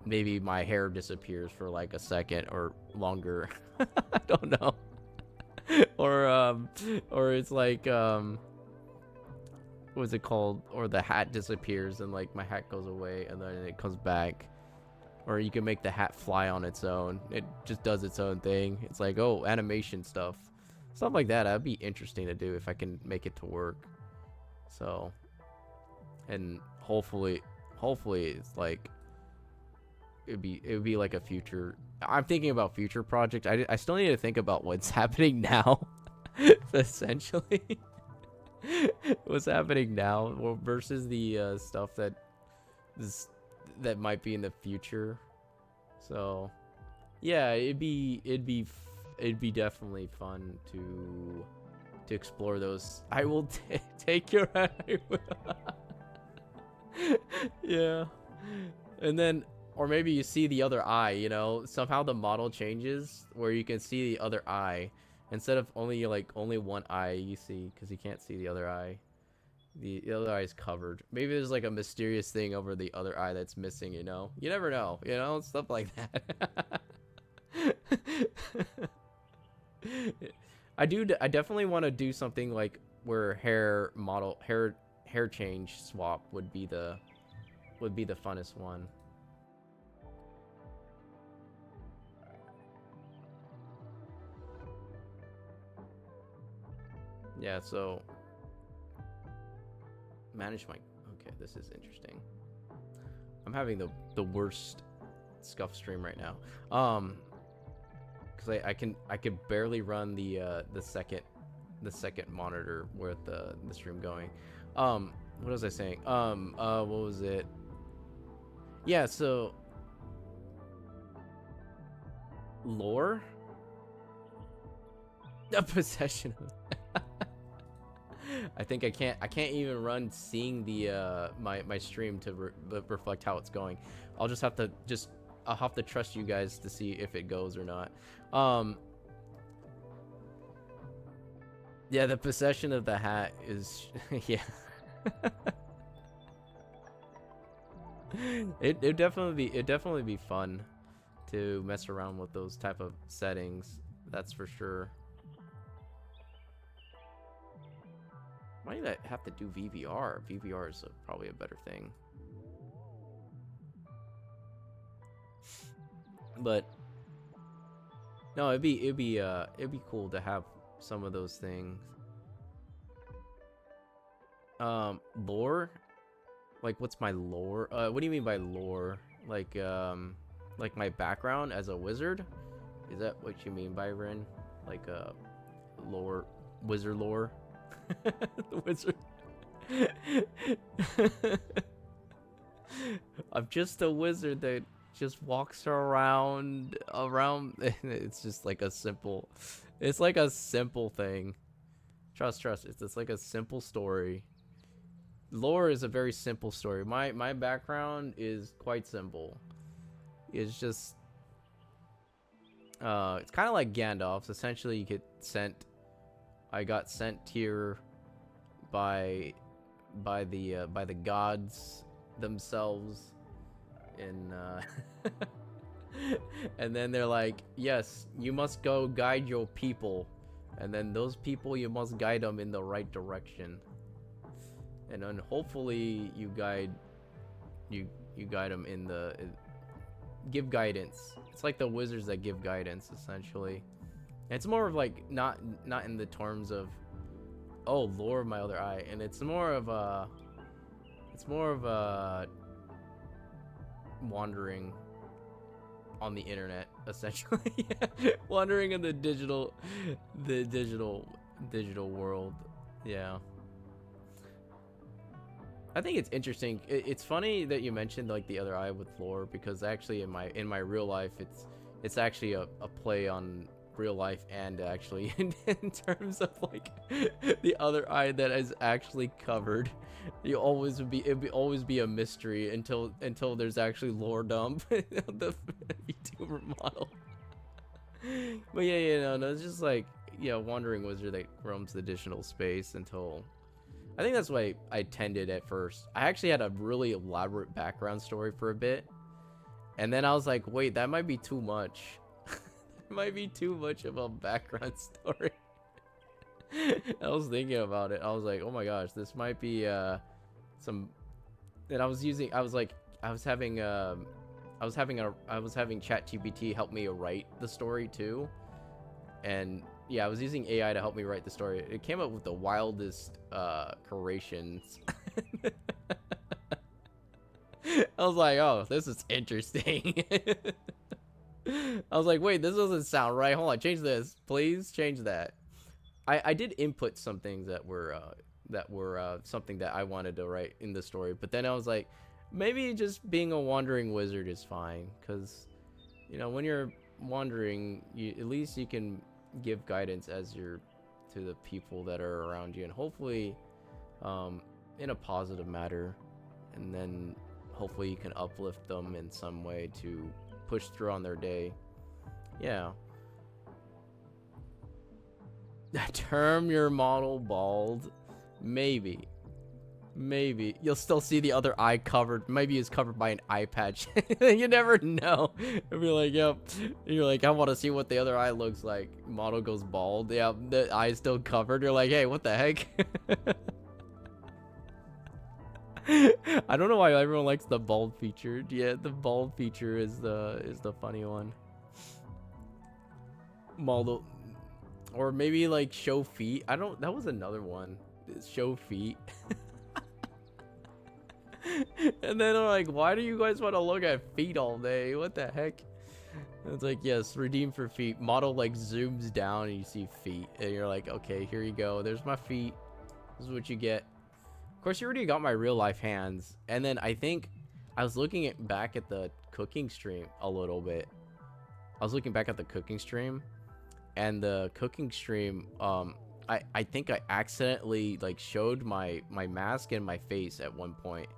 maybe my hair disappears for like a second or longer. I don't know. or it's like what's it called, or the hat disappears and like my hat goes away and then it comes back. Or you can make the hat fly on its own. It just does its own thing. It's like, oh, animation stuff like that. That'd be interesting to do if I can make it to work. So, and hopefully hopefully it's like it would be like a future. I'm thinking about future projects. I still need to think about what's happening now. Essentially. What's happening now versus the stuff that might be in the future. So yeah, it'd be definitely fun to explore those. I will take your I will. Yeah. And then, or maybe you see the other eye, you know, somehow the model changes where you can see the other eye instead of only one eye you see, because you can't see the other eye. The other eye is covered. Maybe there's like a mysterious thing over the other eye that's missing, you know? You never know, you know? Stuff like that. I definitely want to do something like where hair change swap would be the funnest one. Yeah, so manage my okay, this is interesting. I'm having the worst scuff stream right now. Cuz I can barely run the second monitor with the stream going. What was I saying? What was it? Yeah, so lore? A possession of I think I can't even run seeing the my stream to reflect how it's going. I'll have to trust you guys to see if it goes or not. Yeah, the possession of the hat is yeah. It'd definitely be fun to mess around with those type of settings. That's for sure. Why do I have to do VVR? VVR is probably a better thing. But no, it'd be cool to have some of those things. Lore? Like, what's my lore? What do you mean by lore? Like my background as a wizard? Is that what you mean by Rin? Like lore, wizard lore? The wizard. I'm just a wizard that just walks around. It's just like a simple. It's like a simple thing. Trust. It's like a simple story. Lore is a very simple story. My background is quite simple. It's just. It's kind of like Gandalf's. Essentially, you get sent. I got sent here by the gods themselves, and and then they're like, yes, you must go guide your people, and then those people you must guide them in the right direction, and then hopefully you guide them in the give guidance. It's like the wizards that give guidance, essentially. It's more of like not in the terms of oh lore of my other eye, and it's more of a wandering on the internet, essentially. Yeah. Wandering in the digital world. Yeah, I think it's interesting. It's funny that you mentioned like the other eye with lore, because actually in my real life it's actually a play on real life, and actually in terms of like the other eye that is actually covered. It'd always be a mystery until there's actually lore dump. The VTuber model. But yeah, no, it's just like, yeah, wandering wizard that roams the digital space until I think that's why I tended at first. I actually had a really elaborate background story for a bit, and then I was like, wait, that might be too much. Might be too much of a background story. I was thinking about it. I was like, oh my gosh, this might be some. And I was having ChatGPT help me write the story too, and yeah, I was using AI to help me write the story. It came up with the wildest creations. I was like, oh, this is interesting. I was like, wait, this doesn't sound right. Hold on, change this, please. Change that. I did input some things that were something that I wanted to write in the story, but then I was like, maybe just being a wandering wizard is fine, because you know, when you're wandering, at least you can give guidance as you're to the people that are around you, and hopefully in a positive matter, and then hopefully you can uplift them in some way to push through on their day. Yeah. Term your model bald. Maybe you'll still see the other eye covered. Maybe it's covered by an eye patch. You never know. You'll be like, yep. You're like, I want to see what the other eye looks like. Model goes bald. Yeah, the eye's still covered. You're like, hey, what the heck? I don't know why everyone likes the bald feature. Yeah, the bald feature is the funny one. Model, or maybe like show feet. I don't. That was another one. Show feet. And then I'm like, why do you guys want to look at feet all day? What the heck? It's like, yes, redeem for feet. Model like zooms down and you see feet, and you're like, okay, here you go. There's my feet. This is what you get. Of course, you already got my real life hands. And then I think I was looking back at the cooking stream a little bit. I was looking back at the cooking stream, and the cooking stream, I think I accidentally like showed my mask and my face at one point.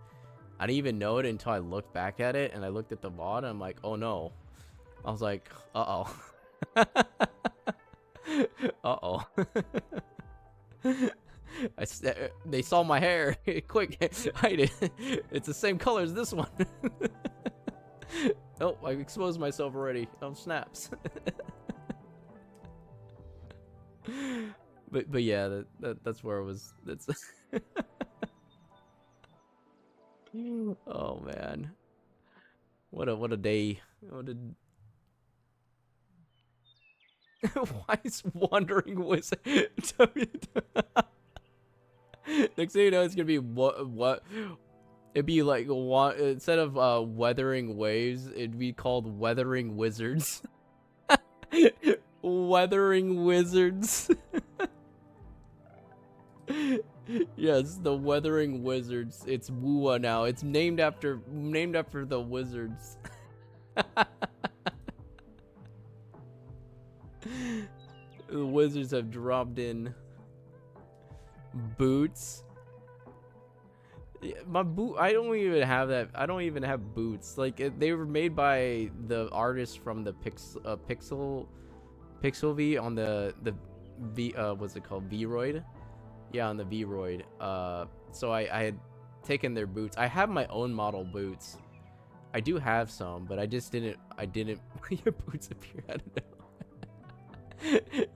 I didn't even know it until I looked back at it, and I looked at the VOD and I'm like, oh no. I was like, uh-oh. Uh-oh. They saw my hair. Quick, hide it. It's the same color as this one. Oh, I exposed myself already. Oh, snaps. But yeah, that's where it was. That's oh man, what a day. What a why is wandering wizard? Next thing you know, it's gonna be what it'd be like, instead of weathering waves, it'd be called weathering wizards. Weathering wizards. Yes, the weathering wizards. It's WuWa now. It's named after the wizards. The wizards have dropped in. Boots. Yeah, my boot. I don't even have that. I don't even have boots. Like they were made by the artist from the Pixel V on the V. What's it called? Vroid. Yeah, on the Vroid. So I had taken their boots. I have my own model boots. I do have some, but I just didn't. Your boots appear. I don't know.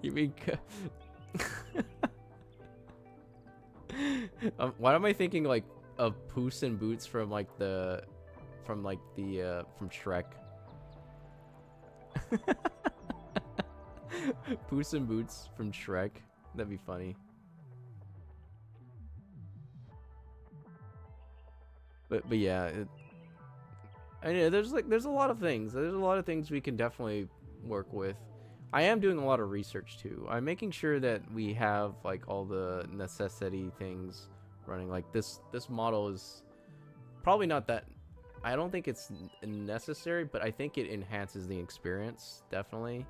You mean? Why am I thinking like of Puss in Boots from Shrek? Puss in Boots from Shrek. That'd be funny. But yeah, I know there's a lot of things. There's a lot of things we can definitely work with. I am doing a lot of research too. I'm making sure that we have like all the necessity things running. Like this model is probably not that. I don't think it's necessary, but I think it enhances the experience. Definitely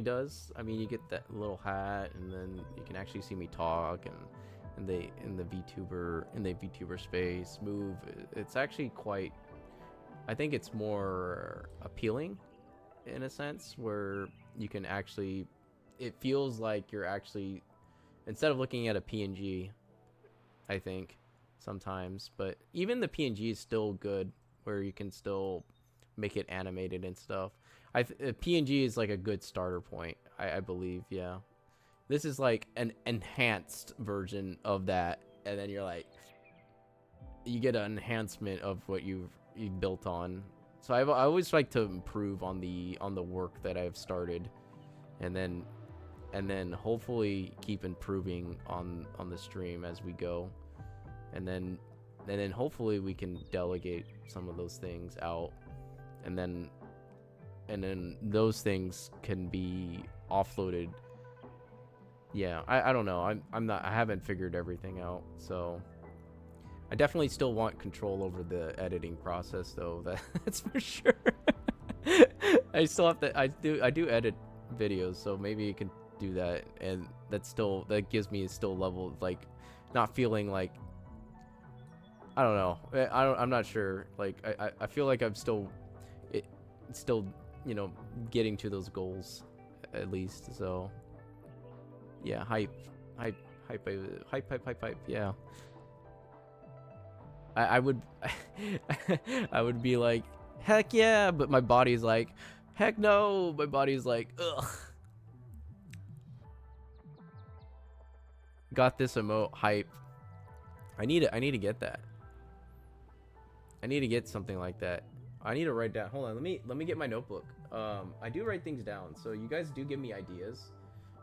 does. I mean, you get that little hat, and then you can actually see me talk, and in the VTuber space move. It's actually quite. I think it's more appealing, in a sense, where you can actually. It feels like you're actually, instead of looking at a PNG, I think sometimes, but even the PNG is still good, where you can still make it animated and stuff. PNG is like a good starter point, I believe. Yeah, this is like an enhanced version of that, and then you're like, you get an enhancement of what you've built on. So I always like to improve on the work that I've started, and then hopefully keep improving on the stream as we go, and then then hopefully we can delegate some of those things out, and then those things can be offloaded. Yeah, I don't know. I haven't figured everything out, so I definitely still want control over the editing process, though. That's for sure. I still have to. I do edit videos, so maybe you can do that, and that gives me still level, like, not feeling like, I don't know. I'm not sure. Like, I feel like I'm still you know, getting to those goals at least. So yeah, hype. Yeah. I would I would be like, heck yeah, but my body's like, heck no. My body's like, ugh. Got this emote hype. I need to get that. I need to get something like that. I need to write down. Hold on, let me get my notebook. I do write things down, so you guys do give me ideas.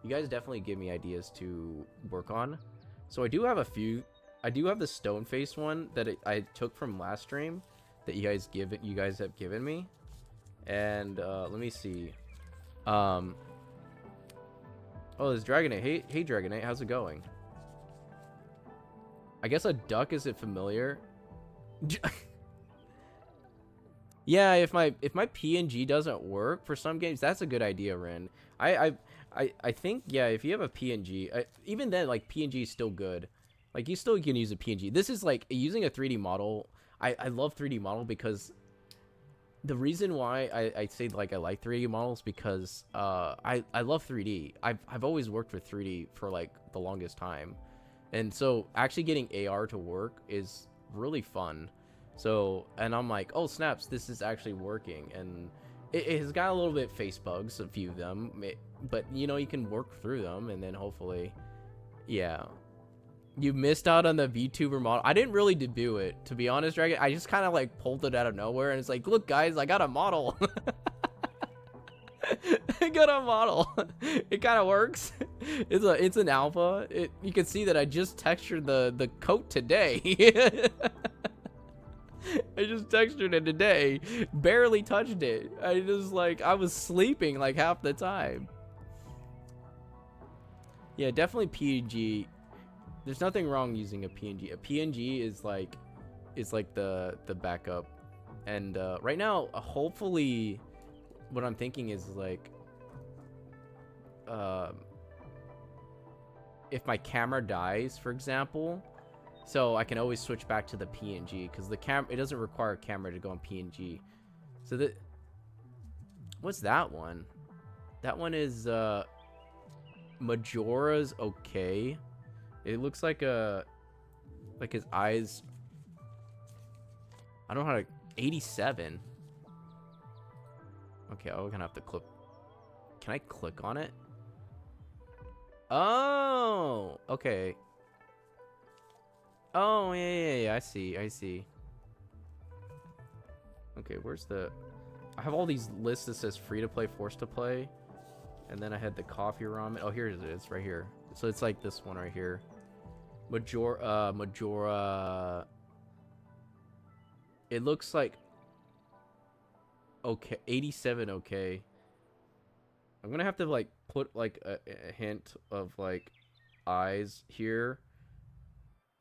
You guys definitely give me ideas to work on. So I do have a few. I do have the stone face one that I took from last stream that you guys have given me. And let me see. Oh, there's Dragonite. Hey Dragonite, how's it going? I guess a duck isn't familiar. Yeah, if my PNG doesn't work for some games, that's a good idea, Ren. I think, yeah, if you have a PNG, even then, like, PNG is still good. Like, you still can use a PNG. This is like using a 3D model. I love 3D model because the reason why I say, like, I like 3D models because I love 3D. I've always worked with 3D for, like, the longest time. And so actually getting AR to work is really fun. So, and I'm like, oh snaps, this is actually working. And it has got a little bit face bugs, a few of them, but you know, you can work through them, and then hopefully, yeah. You missed out on the VTuber model. I didn't really debut it, to be honest, Dragon. I just kind of like pulled it out of nowhere, and it's like, look guys, I got a model. I got a model. It kind of works. It's an alpha. You can see that I just textured the coat today. I just textured it today. Barely touched it. I was sleeping like half the time. Yeah, definitely PNG. There's nothing wrong using a PNG. A PNG is like the backup. And right now, hopefully, what I'm thinking is like, if my camera dies, for example, so I can always switch back to the PNG, because it doesn't require a camera to go on PNG. So what's that one? That one is Majora's okay. It looks like his eyes. I don't know how to. 87. Okay, we're gonna have to click. Can I click on it? Oh, okay. Oh, yeah, I see. Okay, where's the... I have all these lists that says free to play, forced to play. And then I had the coffee ramen. Oh, here it is, right here. So it's like this one right here. Majora... It looks like... Okay, 87 okay. I'm gonna have to, like, put, like, a hint of, like, eyes here.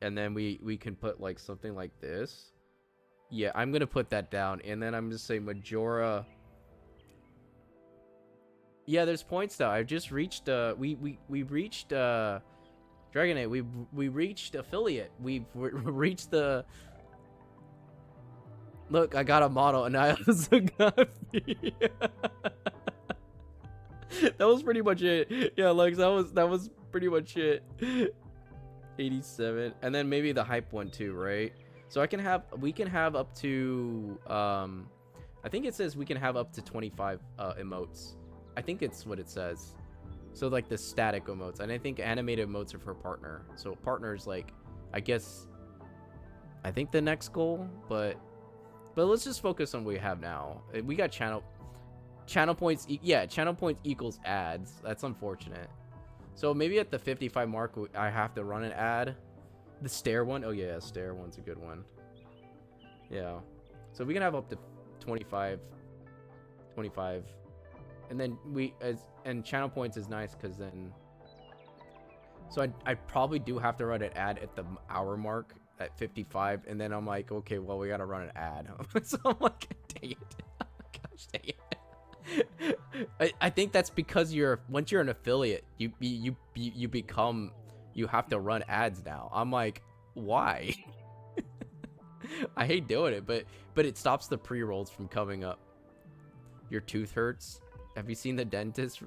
And then we can put, like, something like this. Yeah, I'm gonna put that down. And then I'm just saying Majora. Yeah, there's points now. I've just reached, we reached, Dragonite. We reached affiliate. We've reached the... Look, I got a model, and I also got me. That was pretty much it. Yeah, Lex, that was pretty much it. 87, and then maybe the hype one too, right? So we can have up to I think it says we can have up to 25 emotes. I think it's what it says. So like the static emotes, and I think animated emotes are for partner. So partners, like, I guess, I think the next goal, but let's just focus on what we have now. We got channel points. Yeah, channel points equals ads. That's unfortunate. So maybe at the 55 mark, I have to run an ad. The stair one? Oh yeah, stair one's a good one. Yeah. So we can have up to 25. And then and channel points is nice because then. So I probably do have to run an ad at the hour mark at 55, and then I'm like, okay, well we gotta run an ad. So I'm like, dang it, gosh dang it. I think that's because once you're an affiliate, you have to run ads now. I'm like, why? I hate doing it, but it stops the pre-rolls from coming up. Your tooth hurts. Have you seen the dentist?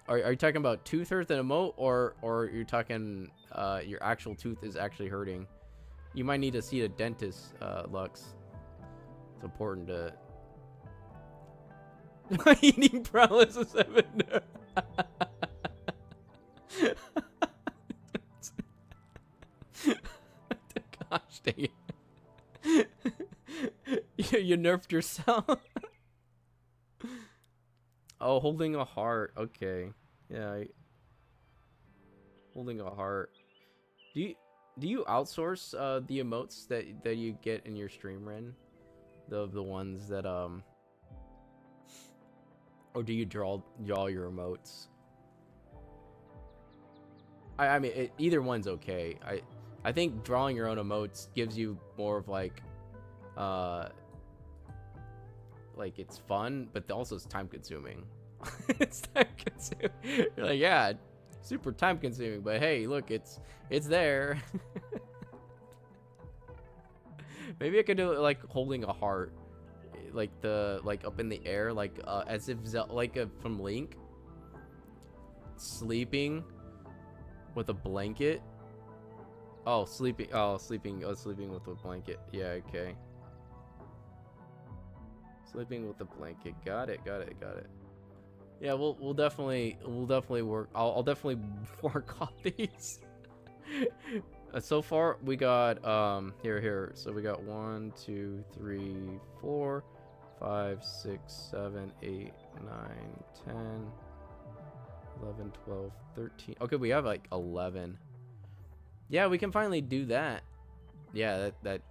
Are you talking about tooth hurts and emote, or you're talking your actual tooth is actually hurting? You might need to see a dentist, Lux. It's important to. Eating paralysis 7. Gosh dang it. You nerfed yourself. Oh, holding a heart. Okay. Yeah. Holding a heart. Do you outsource the emotes that you get in your stream, Ren? The ones that or do you draw your emotes? I mean either one's okay. I think drawing your own emotes gives you more of like it's fun, but also it's time consuming. It's time consuming. You're like, yeah, super time consuming, but hey, look, it's there. Maybe I could do it like holding a heart, like up in the air, like as if from Link, sleeping with a blanket. Oh, sleeping with a blanket. Yeah, okay. Sleeping with a blanket. Got it. Yeah, we'll definitely work. I'll definitely work on these. So far we got here. So we got 1, 2, 3, 4, 5, 6, 7, 8, 9, 10, 11, 12, 13. Okay, we have like 11. Yeah, we can finally do that. Yeah, that.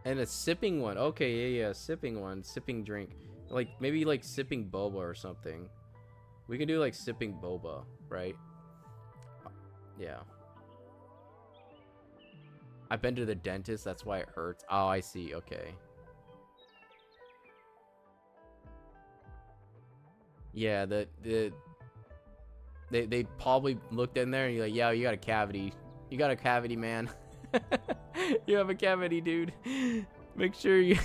And a sipping one. Okay, yeah, sipping one. Sipping drink. Like, maybe like sipping boba or something. We can do like sipping boba, right? Yeah. I've been to the dentist, that's why it hurts. Oh, I see, okay. Yeah, they probably looked in there and you're like, yeah, you got a cavity. You got a cavity, man. You have a cavity, dude. Make sure you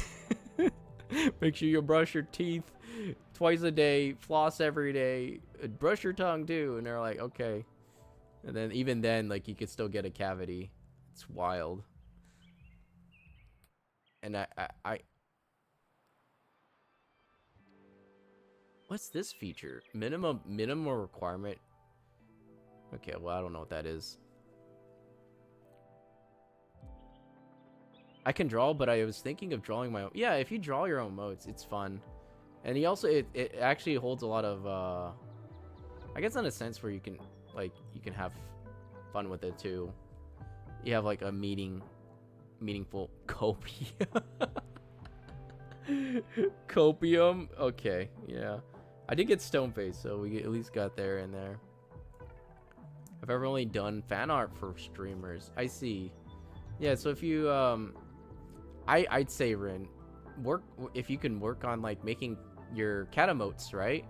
brush your teeth twice a day, floss every day, brush your tongue too. And they're like, okay. And then even then, like, you could still get a cavity. It's wild. And I what's this feature? Minimum requirement. Okay, well, I don't know what that is. I can draw, but I was thinking of drawing my own. Yeah, if you draw your own modes, it's fun. And he also, it actually holds a lot of, I guess in a sense where you can have fun with it too. You have like a meaningful copium. Copium? Okay, yeah. I did get stone face, so we at least got there and there. I've ever only done fan art for streamers. I see. Yeah, so if you, I'd say, Rin, if you can work on like making your cat emotes, right?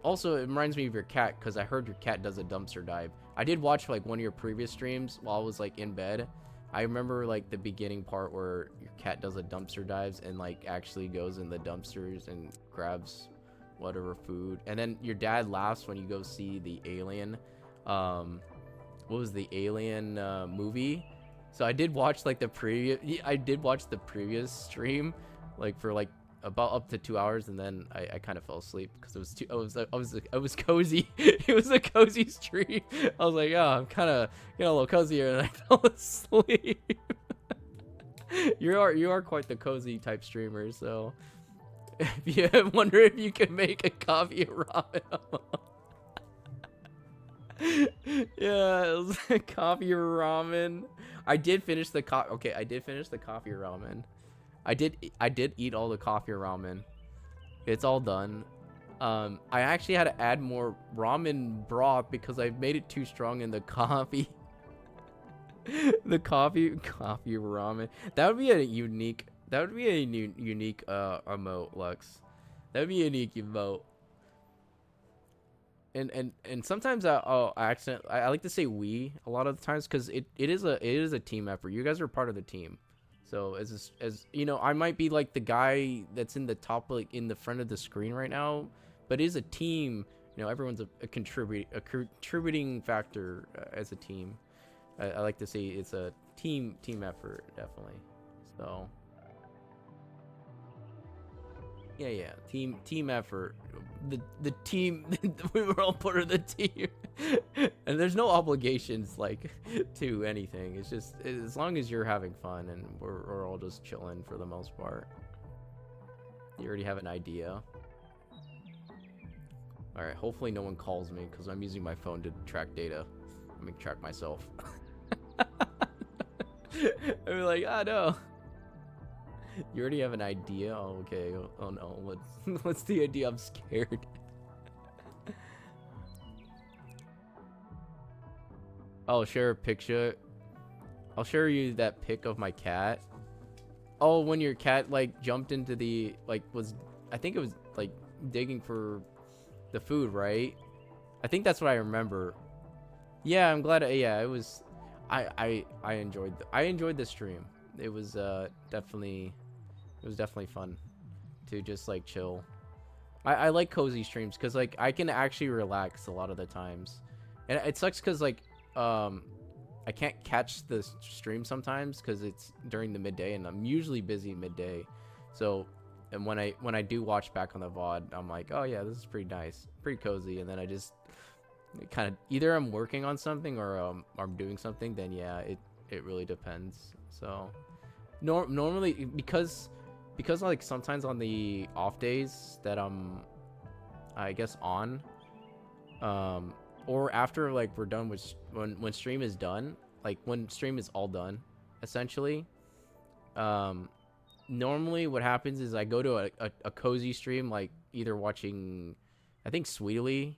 Also, it reminds me of your cat, because I heard your cat does a dumpster dive. I did watch like one of your previous streams while I was like in bed. I remember like the beginning part where your cat does a dumpster dives and like actually goes in the dumpsters and grabs whatever food. And then your dad laughs when you go see the Alien, what was the Alien movie? So I did watch like the previous stream, like for like about up to 2 hours, and then I kind of fell asleep because it was too. I was cozy. It was a cozy stream. I was like, oh, I'm kind of getting a little cozier, and I fell asleep. You are quite the cozy type streamer. So if you wonder if you can make a coffee ramen. Yeah, it was coffee ramen. I did finish the okay, I did finish the coffee ramen. I did eat all the coffee ramen. It's all done. I actually had to add more ramen broth because I made it too strong in the coffee. The coffee ramen. That would be a unique. That would be a unique emote, Lux. That would be a unique emote. And sometimes I like to say we a lot of the times because it is a team effort. You guys are part of the team. So as you know, I might be like the guy that's in the top, like in the front of the screen right now, but it is a team. You know, everyone's a contributing factor as a team. I like to say it's a team effort, definitely. So yeah, team effort. The team, we were all part of the team, and there's no obligations like to anything. It's just as long as you're having fun, and we're all just chilling for the most part. You already have an idea. All right, hopefully no one calls me because I'm using my phone to track data. Let me track myself. I'd be like, ah, no. You already have an idea? Oh, okay. Oh no, what's the idea? I'm scared. I'll share a picture. I'll share you that pic of my cat. Oh, when your cat like jumped into the I think it was like digging for the food, right? I think that's what I remember. Yeah, I'm glad. Yeah, it was. I enjoyed the stream. It was definitely fun to just like chill. I like cozy streams because like I can actually relax a lot of the times, and it sucks because like I can't catch the stream sometimes because it's during the midday and I'm usually busy midday. So and when I do watch back on the VOD, I'm like, oh yeah, this is pretty nice, pretty cozy, and then I just kind of either I'm working on something or I'm doing something. Then yeah, it really depends. So normally because like sometimes on the off days that I'm I guess on or after like we're done with when stream is done, like when stream is all done essentially, normally what happens is I go to a cozy stream, like either watching I think Sweetly,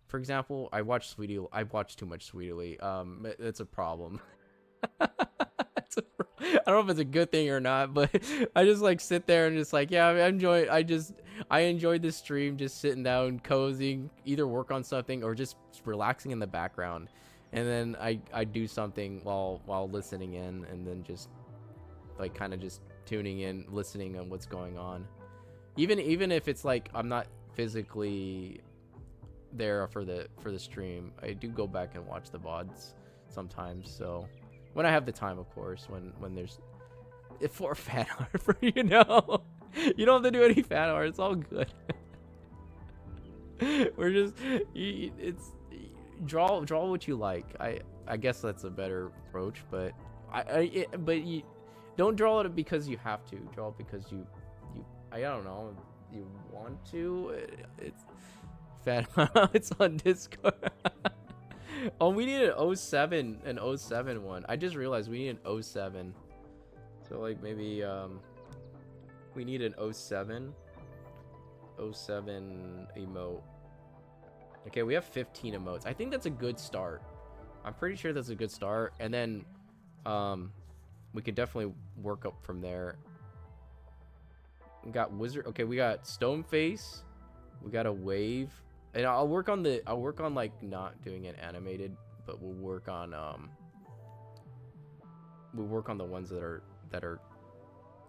for example. I watch too much Sweetly. It's a problem. I don't know if it's a good thing or not, but I just like sit there and just like, yeah, I enjoyed this stream, just sitting down, cozying, either work on something or just relaxing in the background, and then I do something while listening in, and then just like kind of just tuning in, listening on what's going on, even if it's like I'm not physically there for the stream. I do go back and watch the VODs sometimes, so when I have the time, of course, when there's for fan art for you know. You don't have to do any fan art, it's all good. We're just it's draw what you like. I guess that's a better approach, but but you don't draw it because you have to. Draw it because you I don't know, you want to. It's fan art. It's on Discord. Oh, we need an 07 one. I just realized we need an 07. So like maybe we need an 07 emote. Okay, we have 15 emotes. I think that's a good start. I'm pretty sure that's a good start, and then we could definitely work up from there. We got wizard. Okay, we got stone face. We got a wave. And I'll work on like not doing it animated, but we'll work on the ones that are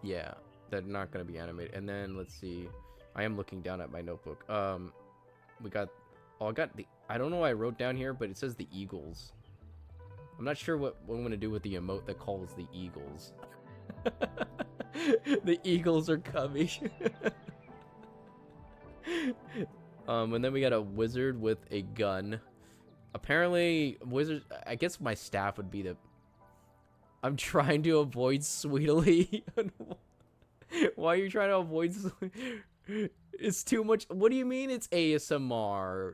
yeah, that are not going to be animated. And then let's see, I am looking down at my notebook. We got I don't know what I wrote down here, but it says the eagles. I'm not sure what I'm going to do with the emote that calls the eagles. The eagles are coming. And then we got a wizard with a gun. Apparently, wizard. I guess my staff would be the. I'm trying to avoid Sweetly. Why are you trying to avoid? It's too much. What do you mean it's ASMR?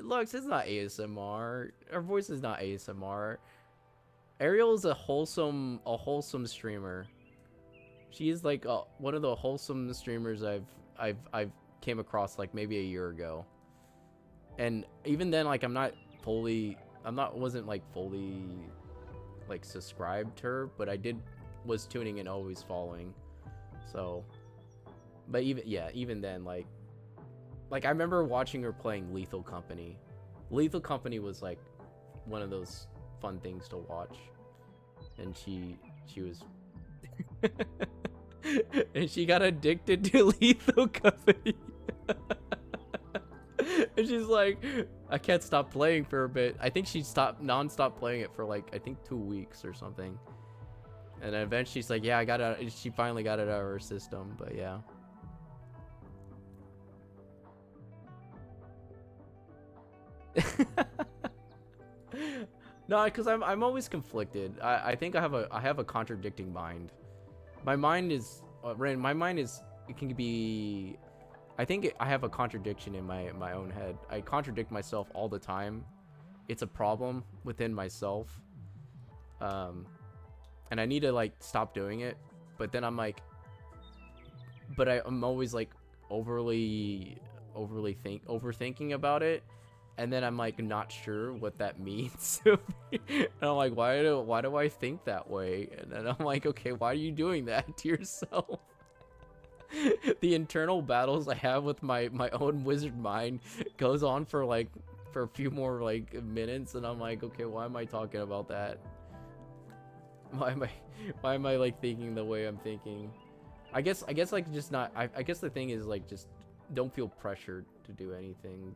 Lux, it's not ASMR. Her voice is not ASMR. Ariel is a wholesome streamer. She is like one of the wholesome streamers I've came across like maybe a year ago. And even then, like wasn't like fully like subscribed to her, but I was tuning in, always following. So, but even then, like I remember watching her playing Lethal Company. Lethal Company was like one of those fun things to watch, and she was and she got addicted to Lethal Company. And she's like, I can't stop playing for a bit. I think she stopped non-stop playing it for like I think 2 weeks or something. And then eventually she's like, yeah, I got it. She finally got it out of her system. But yeah. No, because I'm always conflicted. I think I have a contradicting mind. My mind is it can be. I think I have a contradiction in my own head. I contradict myself all the time. It's a problem within myself. And I need to like stop doing it. But then I'm like, I'm always like overthinking about it. And then I'm like not sure what that means. And I'm like, why do I think that way? And then I'm like, okay, why are you doing that to yourself? The internal battles I have with my own wizard mind goes on for a few more like minutes, and I'm like, okay, why am I talking about that? Why am I like thinking the way I'm thinking? I guess like just not. I guess the thing is like just don't feel pressured to do anything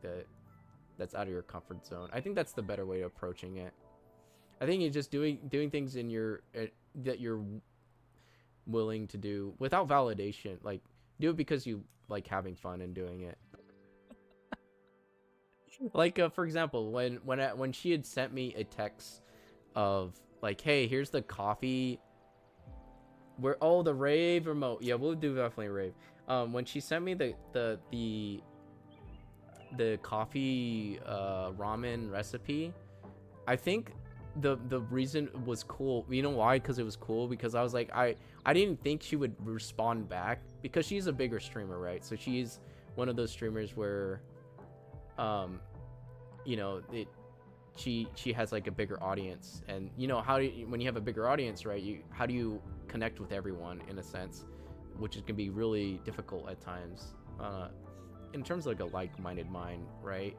that's out of your comfort zone. I think that's the better way of approaching it. I think you're just doing things in your that you're willing to do without validation. Like do it because you like having fun and doing it. Like for example, when she had sent me a text of like, hey, here's the coffee. The rave remote. Yeah, we'll do definitely rave. When she sent me the coffee ramen recipe, I think the reason was cool. You know why? Because it was cool. Because I was like, I didn't think she would respond back because she's a bigger streamer, right? So she's one of those streamers where, you know, she has like a bigger audience, and you know when you have a bigger audience, right? How do you connect with everyone in a sense, which can be really difficult at times, in terms of like a like-minded mind, right?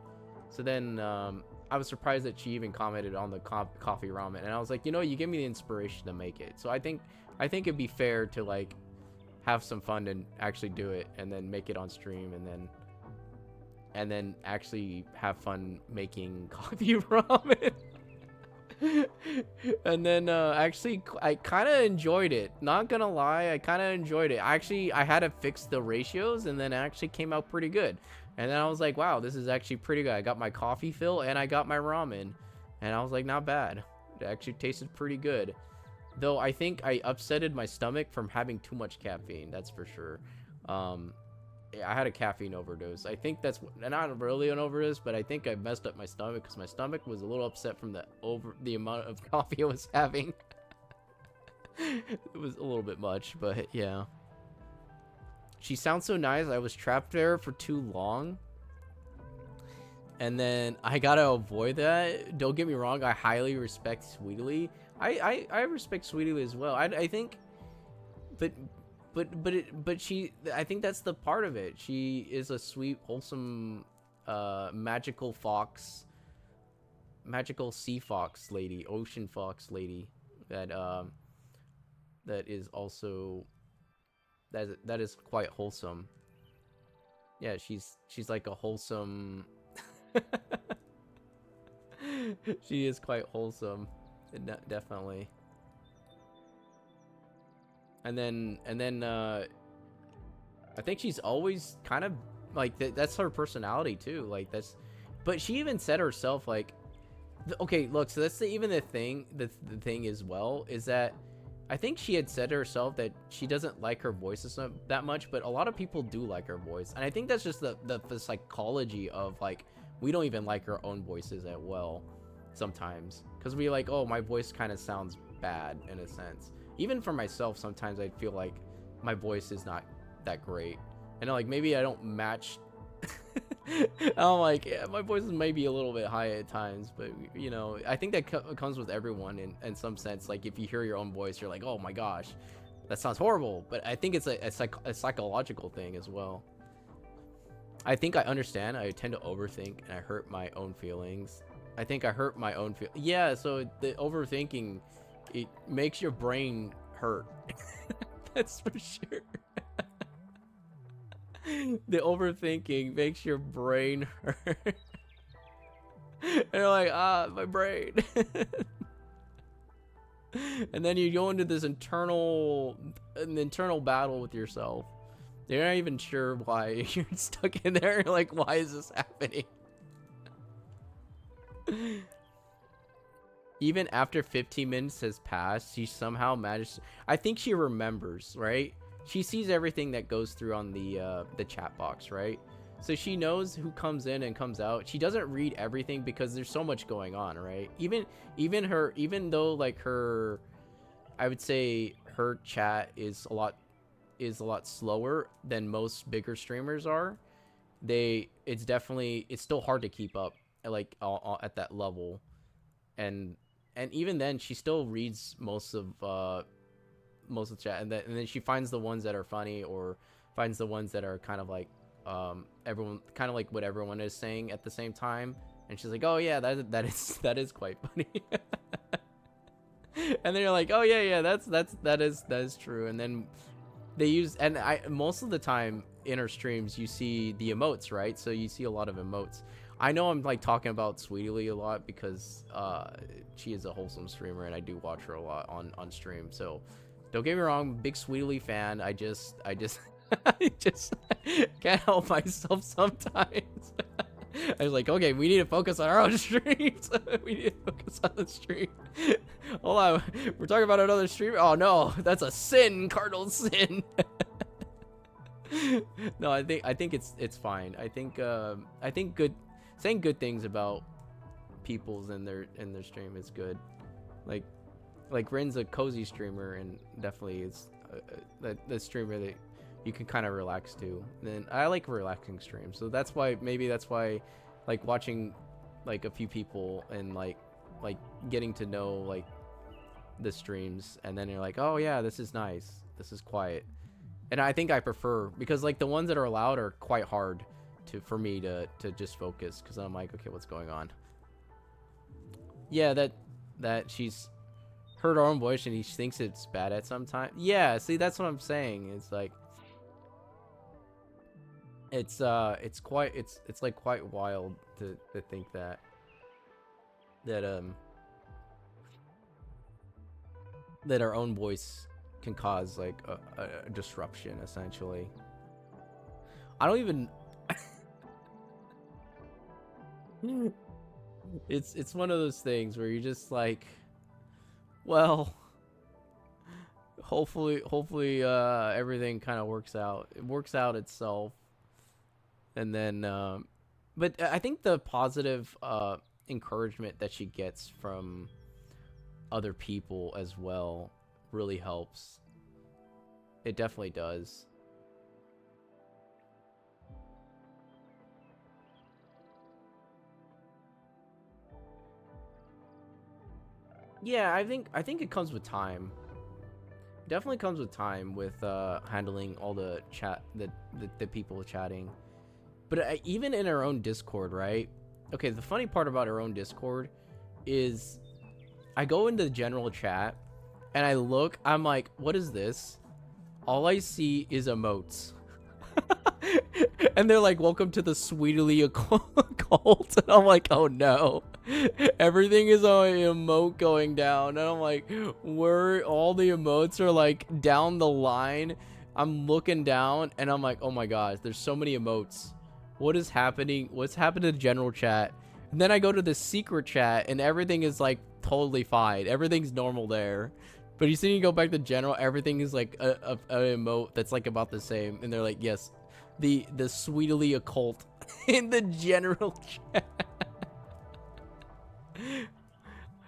So then I was surprised that she even commented on the coffee ramen, and I was like, you know, you give me the inspiration to make it. So I think it'd be fair to like have some fun and actually do it, and then make it on stream, and then actually have fun making coffee ramen. And then actually I kind of enjoyed it, not gonna lie. I kind of enjoyed it. I had to fix the ratios, and then it actually came out pretty good. And then I was like, wow, this is actually pretty good. I got my coffee fill and I got my ramen, and I was like, not bad. It actually tasted pretty good, though I think I upsetted my stomach from having too much caffeine, that's for sure. I had a caffeine overdose. I think that's not really an overdose, but I think I messed up my stomach because my stomach was a little upset from the amount of coffee I was having. It was a little bit much, but yeah. She sounds so nice. I was trapped there for too long, and then I gotta avoid that. Don't get me wrong. I highly respect Sweetly. I respect Sweetly as well. I think, but she, I think that's the part of it. She is a sweet, wholesome, magical sea fox lady, ocean fox lady that is also that is quite wholesome. Yeah, she's like a wholesome. She is quite wholesome, definitely. And then I think she's always kind of like that's her personality too. Like but she even said herself like, okay, look, so that's even the thing. The thing as well is that I think she had said herself that she doesn't like her voice that much, but a lot of people do like her voice. And I think that's just the psychology of like, we don't even like our own voices at well sometimes. Because we like, oh, my voice kind of sounds bad in a sense. Even for myself, sometimes I feel like my voice is not that great. And like, maybe I don't match. I'm like, yeah, my voice is maybe a little bit high at times, but you know, I think that comes with everyone in some sense. Like if you hear your own voice, you're like, oh my gosh, that sounds horrible. But I think it's a psychological thing as well. I think I understand. I tend to overthink and I hurt my own feelings. I think I hurt my own yeah, so the overthinking, it makes your brain hurt. That's for sure. The overthinking makes your brain hurt. And you're like, my brain. And then you go into this internal battle with yourself. You're not even sure why you're stuck in there. You're like, why is this happening? Even after 15 minutes has passed, she somehow managed. I think she remembers, right? She sees everything that goes through on the chat box, right? So she knows who comes in and comes out. She doesn't read everything because there's so much going on, right? Even though like her, I would say her chat is a lot slower than most bigger streamers are. It's still hard to keep up like at that level, and even then she still reads most of the chat, and then she finds the ones that are funny or finds the ones that are kind of like everyone, kind of like what everyone is saying at the same time, and she's like, oh yeah, that is quite funny. And then you're like, oh yeah, that is true. And then they use, and most of the time in her streams you see the emotes, right? So you see a lot of emotes. I know I'm like talking about Sweetie Lee a lot because she is a wholesome streamer and I do watch her a lot on stream. So don't get me wrong, big Sweetie Lee fan. I just I just can't help myself sometimes. I was like, okay, we need to focus on our own streams. We need to focus on the stream. Hold on, we're talking about another stream. Oh no, that's a sin, cardinal sin. No, I think it's fine. I think saying good things about people's in their stream is good. Like Rin's a cozy streamer and definitely is the streamer that you can kind of relax to. And I like relaxing streams, so that's why like watching like a few people and like getting to know like the streams, and then you're like, oh yeah, this is nice, this is quiet. And I think I prefer, because like the ones that are loud are quite hard for me to just focus, because I'm like, okay, what's going on? Yeah, that she's heard her own voice and he thinks it's bad at some time. Yeah, see, that's what I'm saying. It's like it's like quite wild to think that our own voice can cause like a disruption, essentially. I don't even it's one of those things where you're just like, well, hopefully everything kind of works out itself. And then but I think the positive encouragement that she gets from other people as well really helps. It definitely does. Yeah, I think it comes with time. Definitely comes with time with handling all the chat, the people chatting. But even in our own Discord, right? Okay, the funny part about our own Discord is I go into the general chat and I look, I'm like, what is this? All I see is emotes. And they're like, welcome to the Sweetly cult. And I'm like, oh no. Everything is on emote going down. And I'm like, where all the emotes are like down the line. I'm looking down and I'm like, oh my gosh, there's so many emotes. What is happening? What's happened to the general chat? And then I go to the secret chat and everything is like totally fine. Everything's normal there. But you see, you go back to general, everything is like a emote that's like about the same, and they're like, yes, the sweetly occult in the general chat.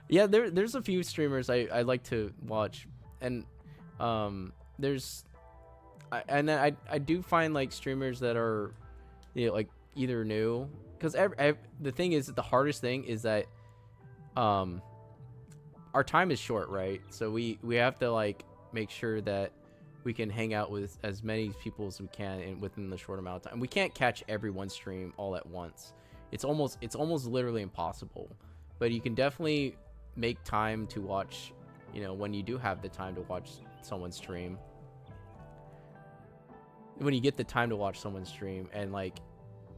Yeah, there's a few streamers I like to watch, and there's and then I do find like streamers that are, you know, like either new, because the thing is, the hardest thing is that our time is short, right? So we have to like make sure that we can hang out with as many people as we can within the short amount of time. We can't catch everyone's stream all at once. It's almost literally impossible. But you can definitely make time to watch, you know, when you do have the time to watch someone's stream. When you get the time to watch someone's stream and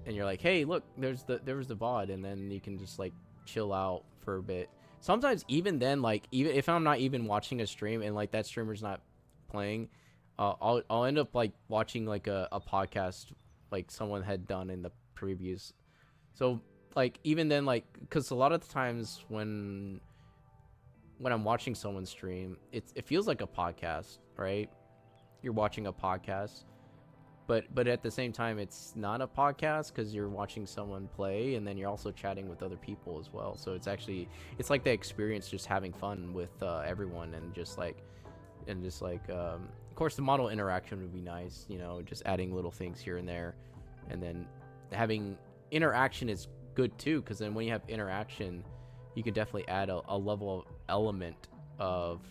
you're like, hey, look, there was the VOD, and then you can just like chill out for a bit. Sometimes even then, like, even if I'm not even watching a stream and like that streamer's not playing, I'll end up like watching like a podcast like someone had done in the previews. So like even then, like, because a lot of the times when I'm watching someone's stream, it feels like a podcast, right? You're watching a podcast, but at the same time, it's not a podcast because you're watching someone play, and then you're also chatting with other people as well. So it's like the experience, just having fun with everyone, and just like of course the model interaction would be nice, you know, just adding little things here and there, and then having interaction is good too, because then when you have interaction, you can definitely add a level of element of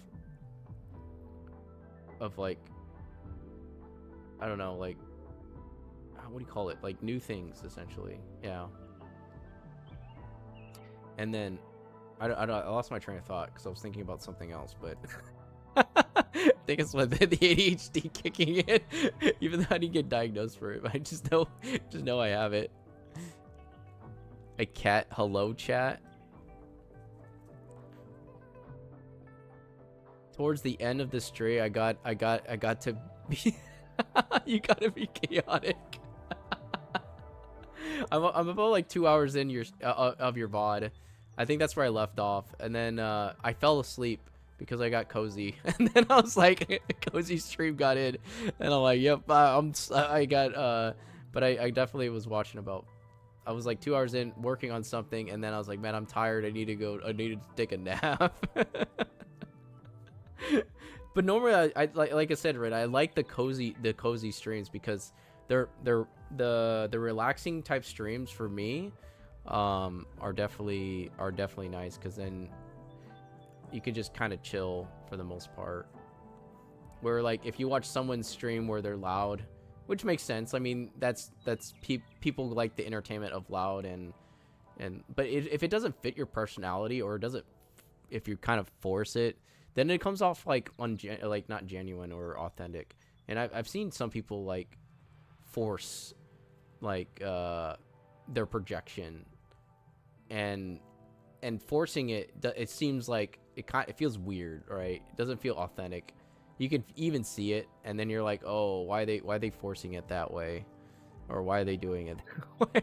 like, I don't know, like, what do you call it? Like new things, essentially. Yeah. And then I lost my train of thought because I was thinking about something else, but I think it's what the ADHD kicking in. Even though I didn't get diagnosed for it, but I just know I have it. A cat hello chat. Towards the end of the stream, I got to be. You gotta be chaotic. I'm about like 2 hours in your of your VOD. I think that's where I left off, and then I fell asleep because I got cozy, and then I was like, cozy stream got in, and I'm like, yep, I got but I definitely was watching about. I was like 2 hours in working on something, and then I was like, man, I'm tired. I need to take a nap. But normally, I like I said, right, I like the cozy streams because they're the relaxing type streams for me are definitely nice, because then you can just kind of chill for the most part. Where like if you watch someone's stream where they're loud, which makes sense. I mean, that's people like the entertainment of loud, but if it doesn't fit your personality, or if you kind of force it, then it comes off like not genuine or authentic. And I've seen some people like force like their projection, and forcing it seems like it feels weird, right? It doesn't feel authentic. You can even see it, and then you're like, oh, why are they forcing it that way, or why are they doing it that way?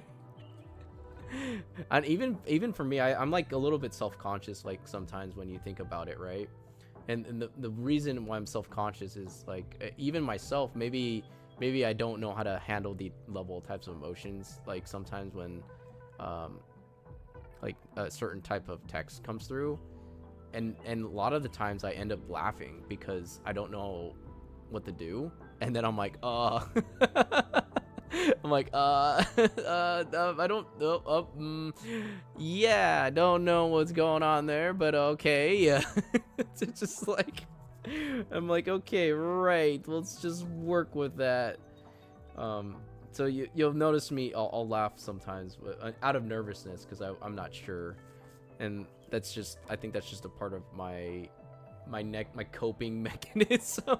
And even for me, I'm like a little bit self-conscious, like sometimes when you think about it, right? And the reason why I'm self-conscious is like, even myself, maybe I don't know how to handle the level types of emotions. Like sometimes when like a certain type of text comes through, and a lot of the times I end up laughing because I don't know what to do, and then I'm like, I'm like, I don't, yeah, I don't know what's going on there, but okay, yeah. It's just like, I'm like, okay, right, let's just work with that. So you'll notice me, I'll laugh sometimes out of nervousness, because I'm not sure, and that's just, I think that's just a part of my coping mechanism.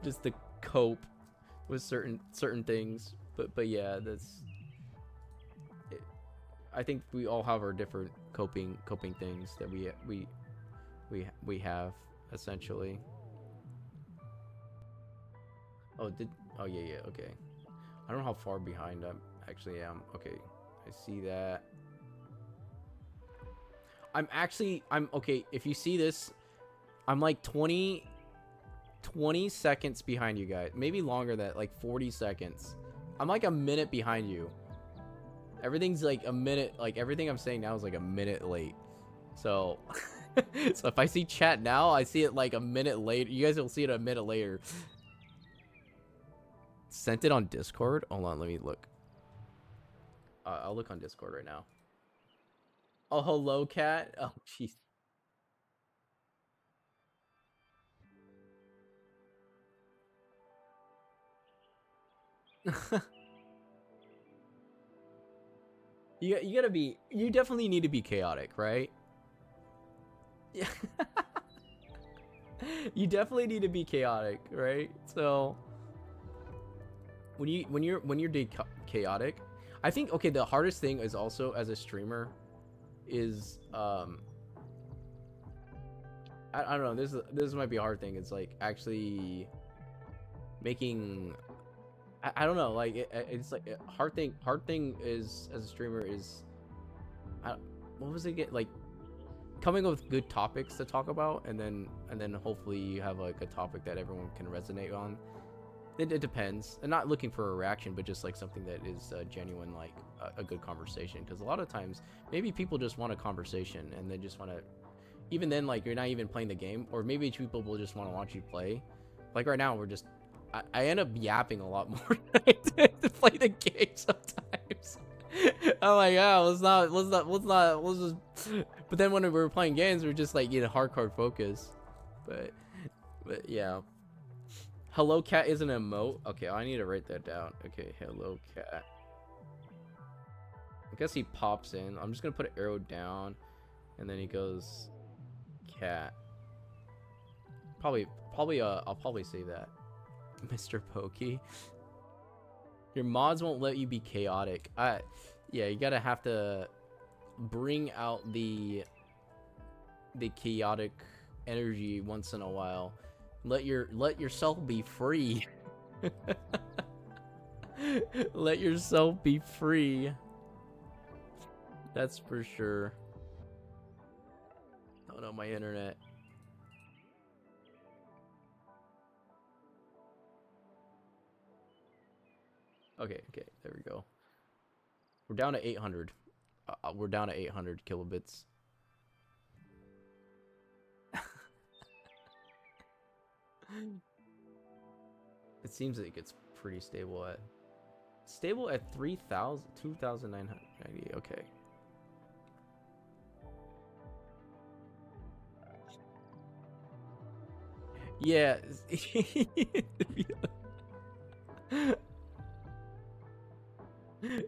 Just to cope with certain things, but yeah, that's it. I think we all have our different coping things that we have, essentially. Oh yeah, okay. I don't know how far behind I actually am. Okay, I see that. I'm okay. If you see this, I'm like 20 seconds behind you guys. Maybe longer than that, like 40 seconds. I'm like a minute behind you. Everything's like a minute, like everything I'm saying now is like a minute late. So, so if I see chat now, I see it like a minute later. You guys will see it a minute later. Sent it on Discord? Hold on, let me look. I'll look on Discord right now. Oh, hello, cat. Oh, jeez. You gotta be. You definitely need to be chaotic, right? Yeah. You definitely need to be chaotic, right? So when you're chaotic, I think okay. The hardest thing is also as a streamer is I don't know. This might be a hard thing. It's like actually making. I don't know. Like it's like a hard thing. Hard thing is as a streamer is. What was it get like? Coming up with good topics to talk about, and then hopefully you have like a topic that everyone can resonate on. It depends, and not looking for a reaction, but just like something that is genuine, like a good conversation. Because a lot of times, maybe people just want a conversation, and they just want to. Even then, like you're not even playing the game, or maybe people will just want to watch you play. Like right now, we're just. I end up yapping a lot more to play the game sometimes. I'm like, yeah, let's just. But then when we were playing games, we're just like, hardcore focus. But yeah. Hello cat is an emote. Okay, I need to write that down. Okay, hello cat. I guess he pops in. I'm just gonna put an arrow down, and then he goes, cat. Probably. I'll probably say that, Mr. Pokey. Your mods won't let you be chaotic. Yeah, you gotta have to bring out the chaotic energy once in a while. Let yourself be free. Let yourself be free. That's for sure. Oh no, my internet. Okay, there we go. We're down to 800. We're down to 800 kilobits. It seems like it's pretty stable at 3,000, 2,990. Okay. Yeah.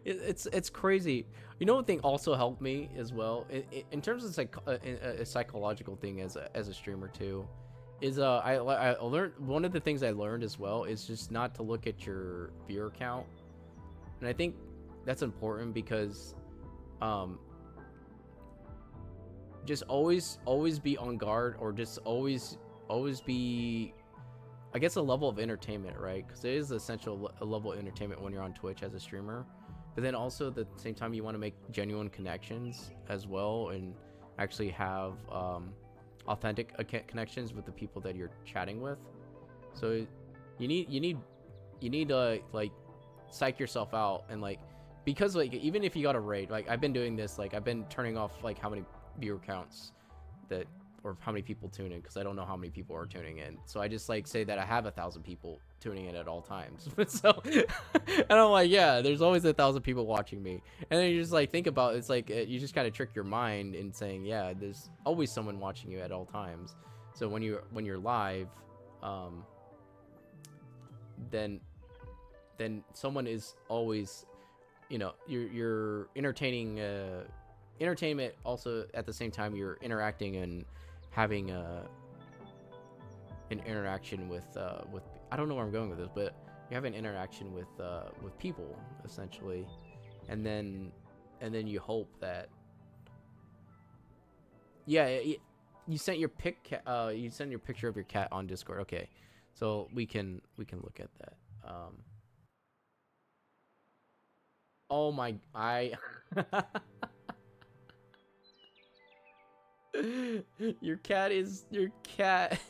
It's crazy. You know what thing also helped me as well in terms of a psychological thing as a streamer too, is I learned one of the things I learned as well is just not to look at your viewer count, and I think that's important because just always be on guard, or just always be, I guess, a level of entertainment, right? Because it is essential a level of entertainment when you're on Twitch as a streamer. But then also at the same time, you want to make genuine connections as well, and actually have authentic connections with the people that you're chatting with. So you need to like psych yourself out, and like, because like even if you got a raid, like I've been doing this, like I've been turning off like how many viewer counts that, or how many people tune in, because I don't know how many people are tuning in. So I just like say that I have 1,000 people tuning in at all times. So and I'm like, yeah, there's always 1,000 people watching me. And then you just like think about it's like you just kind of trick your mind in saying, yeah, there's always someone watching you at all times. So when you're live, then someone is always, you're entertaining, entertainment. Also at the same time, you're interacting and having an interaction with I don't know where I'm going with this, but you have an interaction with people essentially, and then you hope that, yeah, you sent your you sent your picture of your cat on Discord. Okay, so we can look at that. Oh my, Your cat is your cat.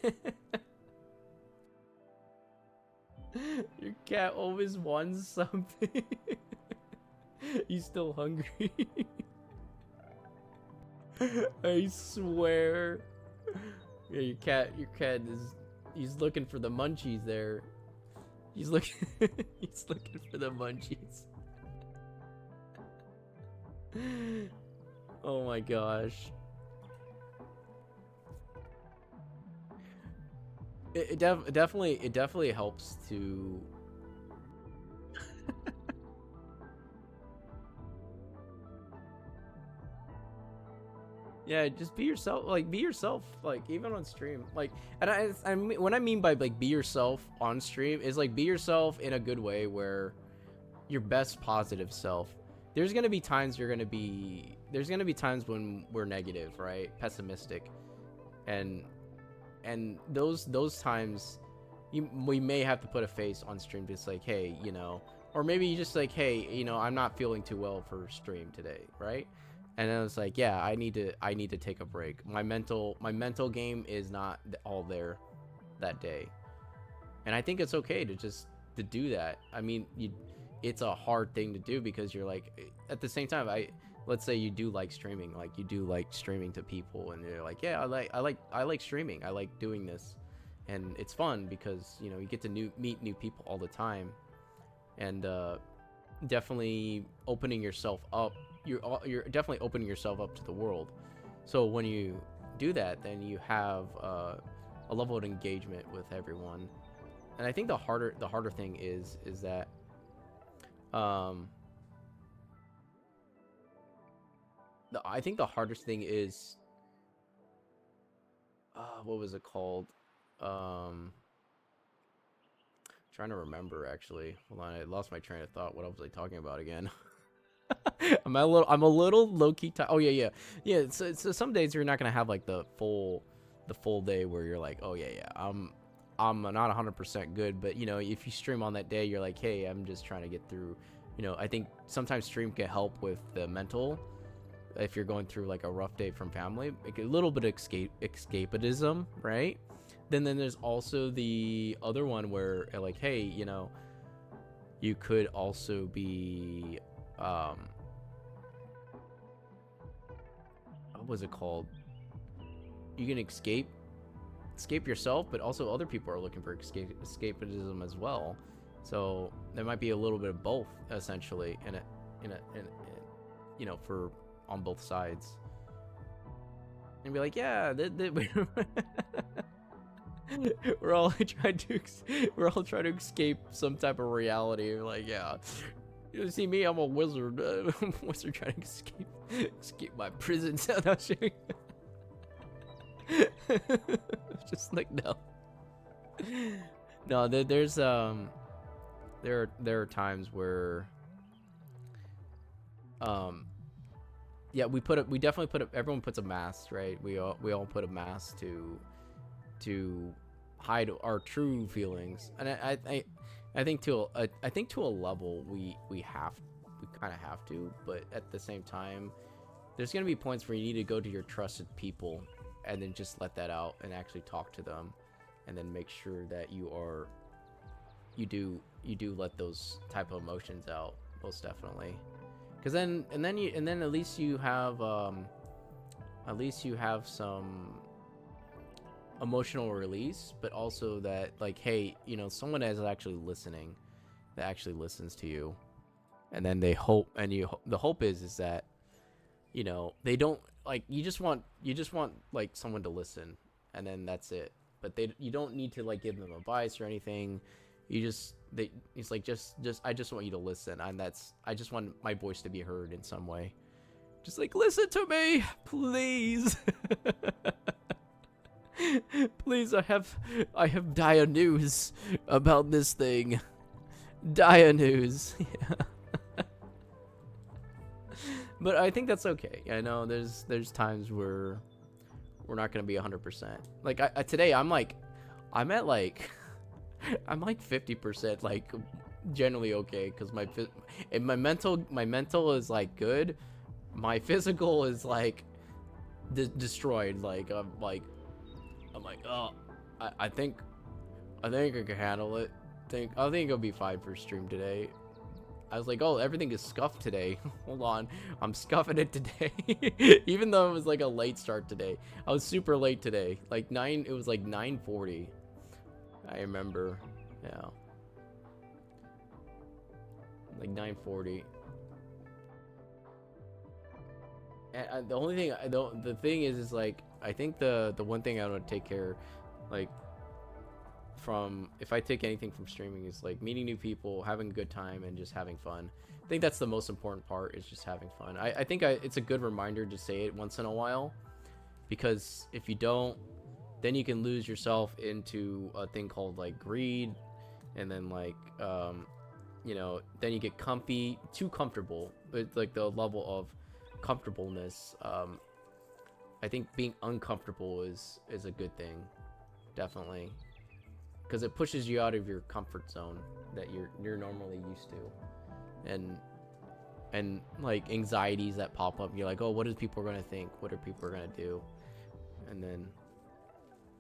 Your cat always wants something. He's still hungry. I swear. Yeah, your cat is, he's looking for the munchies there. He's looking he's looking for the munchies. Oh my gosh. It definitely helps to yeah, just be yourself, like be yourself, like even on stream, like, and I mean, what I mean by like be yourself on stream is like be yourself in a good way, where your best positive self. There's gonna be times there's gonna be times when we're negative, right, pessimistic, and those times we may have to put a face on stream, just like, hey, you know, or maybe you just like, hey, you know, I'm not feeling too well for stream today, right? And then it's like, yeah, I need to take a break. My mental game is not all there that day, and I think it's okay to do that. I mean, it's a hard thing to do, because you're like, at the same time, let's say you do like streaming, like you do like streaming to people, and you're like, yeah, I like streaming, I like doing this, and it's fun because, you know, you get to meet new people all the time, and definitely opening yourself up. You're definitely opening yourself up to the world. So when you do that, then you have a level of engagement with everyone. And I think the harder thing is that I think the hardest thing is what was it called? Trying to remember, actually. Hold on, I lost my train of thought. What was I talking about again? I'm a little low key. Oh yeah. So some days you're not gonna have like the full day where you're like, oh yeah, I'm not 100% good, but you know, if you stream on that day, you're like, hey, I'm just trying to get through. You know, I think sometimes stream can help with the mental. If you're going through like a rough day from family, like a little bit of escapism, right? Then there's also the other one where like, hey, you know, you could also be what was it called? You can escape yourself, but also other people are looking for escapism as well. So there might be a little bit of both, essentially, in you know, for on both sides. And be like, yeah, we're all trying to escape some type of reality. We're like, yeah, you see me, I'm a wizard. I'm a wizard trying to escape my prison cell. Just like, no, there's there are times where yeah, we definitely put up, everyone puts a mask, right? We all put a mask to hide our true feelings, and I think to a level we kind of have to, but at the same time, there's gonna be points where you need to go to your trusted people and then just let that out and actually talk to them, and then make sure that you do let those type of emotions out, most definitely. Because then at least you have some emotional release, but also that, like, hey, you know, someone is actually listening, that actually listens to you, and then they hope, and the hope is that, you know, they don't, like, you just want like someone to listen, and then that's it. But you don't need to like give them advice or anything. It's like, just I just want you to listen, and I just want my voice to be heard in some way. Just like, listen to me, please. Please, I have dire news about this thing. Dire news. Yeah. But I think that's okay. I know there's times where we're not gonna be 100%. Like today, I'm at like 50%, like generally okay, because my mental is like good. My physical is like destroyed. Like I'm like, oh, I think I can handle it. I think it'll be fine for stream today. I was like, oh, everything is scuffed today. Hold on, I'm scuffing it today. Even though it was like a late start today, I was super late today. Like it was like 9:40. I remember, yeah, like 9:40. And the only thing the thing is like I think the one thing I want to take care, like, from if I take anything from streaming is like meeting new people, having a good time, and just having fun. I think that's the most important part, is just having fun. I think it's a good reminder to say it once in a while, because if you don't, then you can lose yourself into a thing called like greed, and then like you know, then you get too comfortable. But like the level of comfortableness, I think being uncomfortable is a good thing, definitely, because it pushes you out of your comfort zone that you're normally used to, and like anxieties that pop up. You're like, oh, what is people gonna think? What are people gonna do? And then,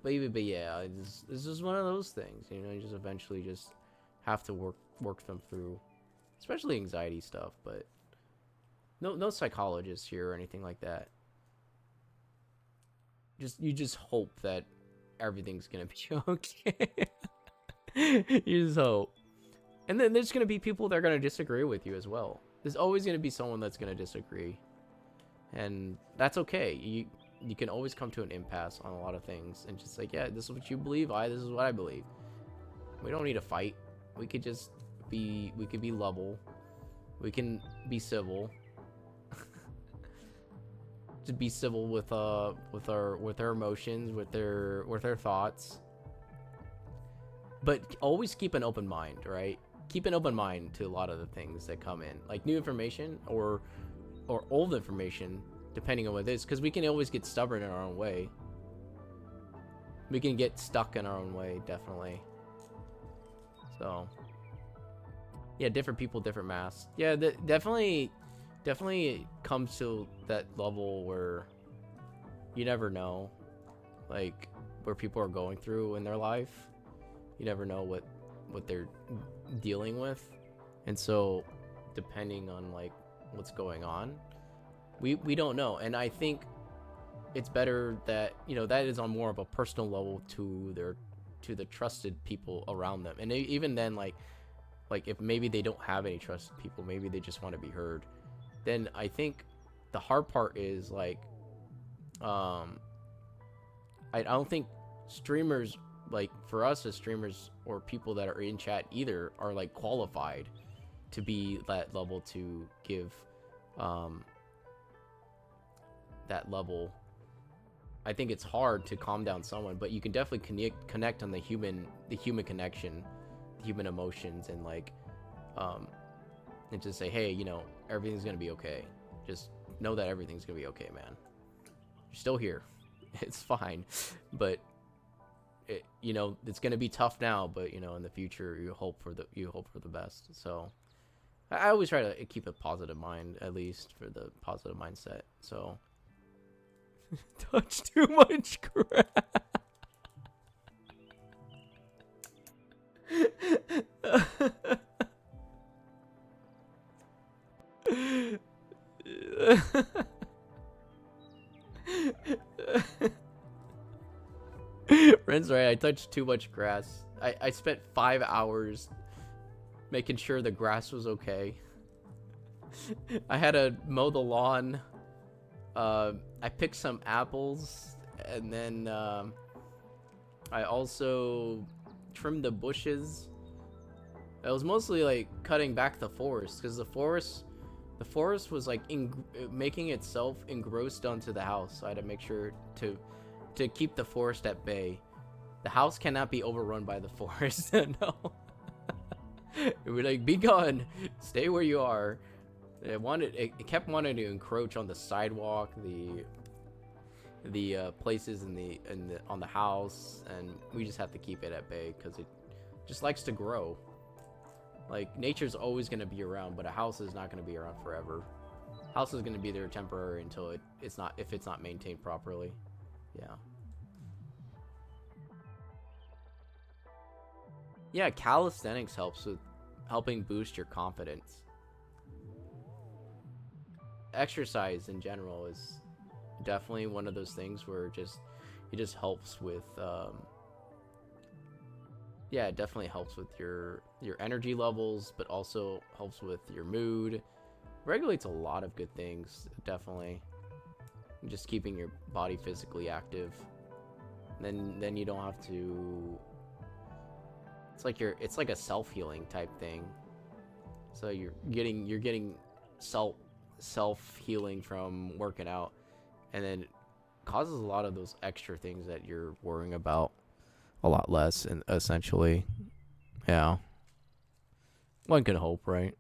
but yeah, it's just one of those things, you know. You just eventually just have to work them through, especially anxiety stuff. But no psychologist here or anything like that. You just hope that everything's gonna be okay. You just hope. And then there's gonna be people that are gonna disagree with you as well. There's always gonna be someone that's gonna disagree, and that's okay. You can always come to an impasse on a lot of things, and just like, yeah, this is what you believe. This is what I believe. We don't need to fight. We could just be. We could be level. We can be civil. To be civil with our emotions, with their thoughts. But always keep an open mind, right? Keep an open mind to a lot of the things that come in, like new information or old information, depending on what it is, because we can always get stubborn in our own way. We can get stuck in our own way, definitely. So yeah, different people, different masks. Yeah, definitely it comes to that level where you never know, like, where people are going through in their life. You never know what they're dealing with, and so depending on like what's going on, we don't know. And I think it's better that, you know, that is on more of a personal level to the trusted people around them. And even then, like if maybe they don't have any trusted people, maybe they just want to be heard, then I think the hard part is like, I don't think streamers, like for us as streamers or people that are in chat either, are like qualified to be that level, to give that level. I think it's hard to calm down someone, but you can definitely connect on the human connection, the human emotions, and like and just say, hey, you know, everything's gonna be okay. Just know that everything's gonna be okay, man. You're still here. It's fine. But you know, it's gonna be tough now, but you know, in the future you hope for the best. So I always try to keep a positive mind, at least for the positive mindset. So touch too much crap. Ren's right, I touched too much grass. I spent 5 hours making sure the grass was okay. I had to mow the lawn. I picked some apples, and then I also trimmed the bushes. I was mostly like cutting back the forest, because the forest was like making itself engrossed onto the house. So I had to make sure to keep the forest at bay. The house cannot be overrun by the forest. No. It would like, be gone, stay where you are. It kept wanting to encroach on the sidewalk, the places on the house, and we just have to keep it at bay because it just likes to grow. Like, nature's always going to be around, but a house is not going to be around forever. House is going to be there temporary until it's not, if it's not maintained properly. Yeah. Yeah, calisthenics helps with helping boost your confidence. Exercise in general is definitely one of those things where it just helps with yeah, it definitely helps with your energy levels, but also helps with your mood. Regulates a lot of good things, definitely. Just keeping your body physically active. Then you don't have to, it's like a self-healing type thing. So you're getting self-healing from working out, and then it causes a lot of those extra things that you're worrying about a lot less, and essentially, yeah. One can hope, right?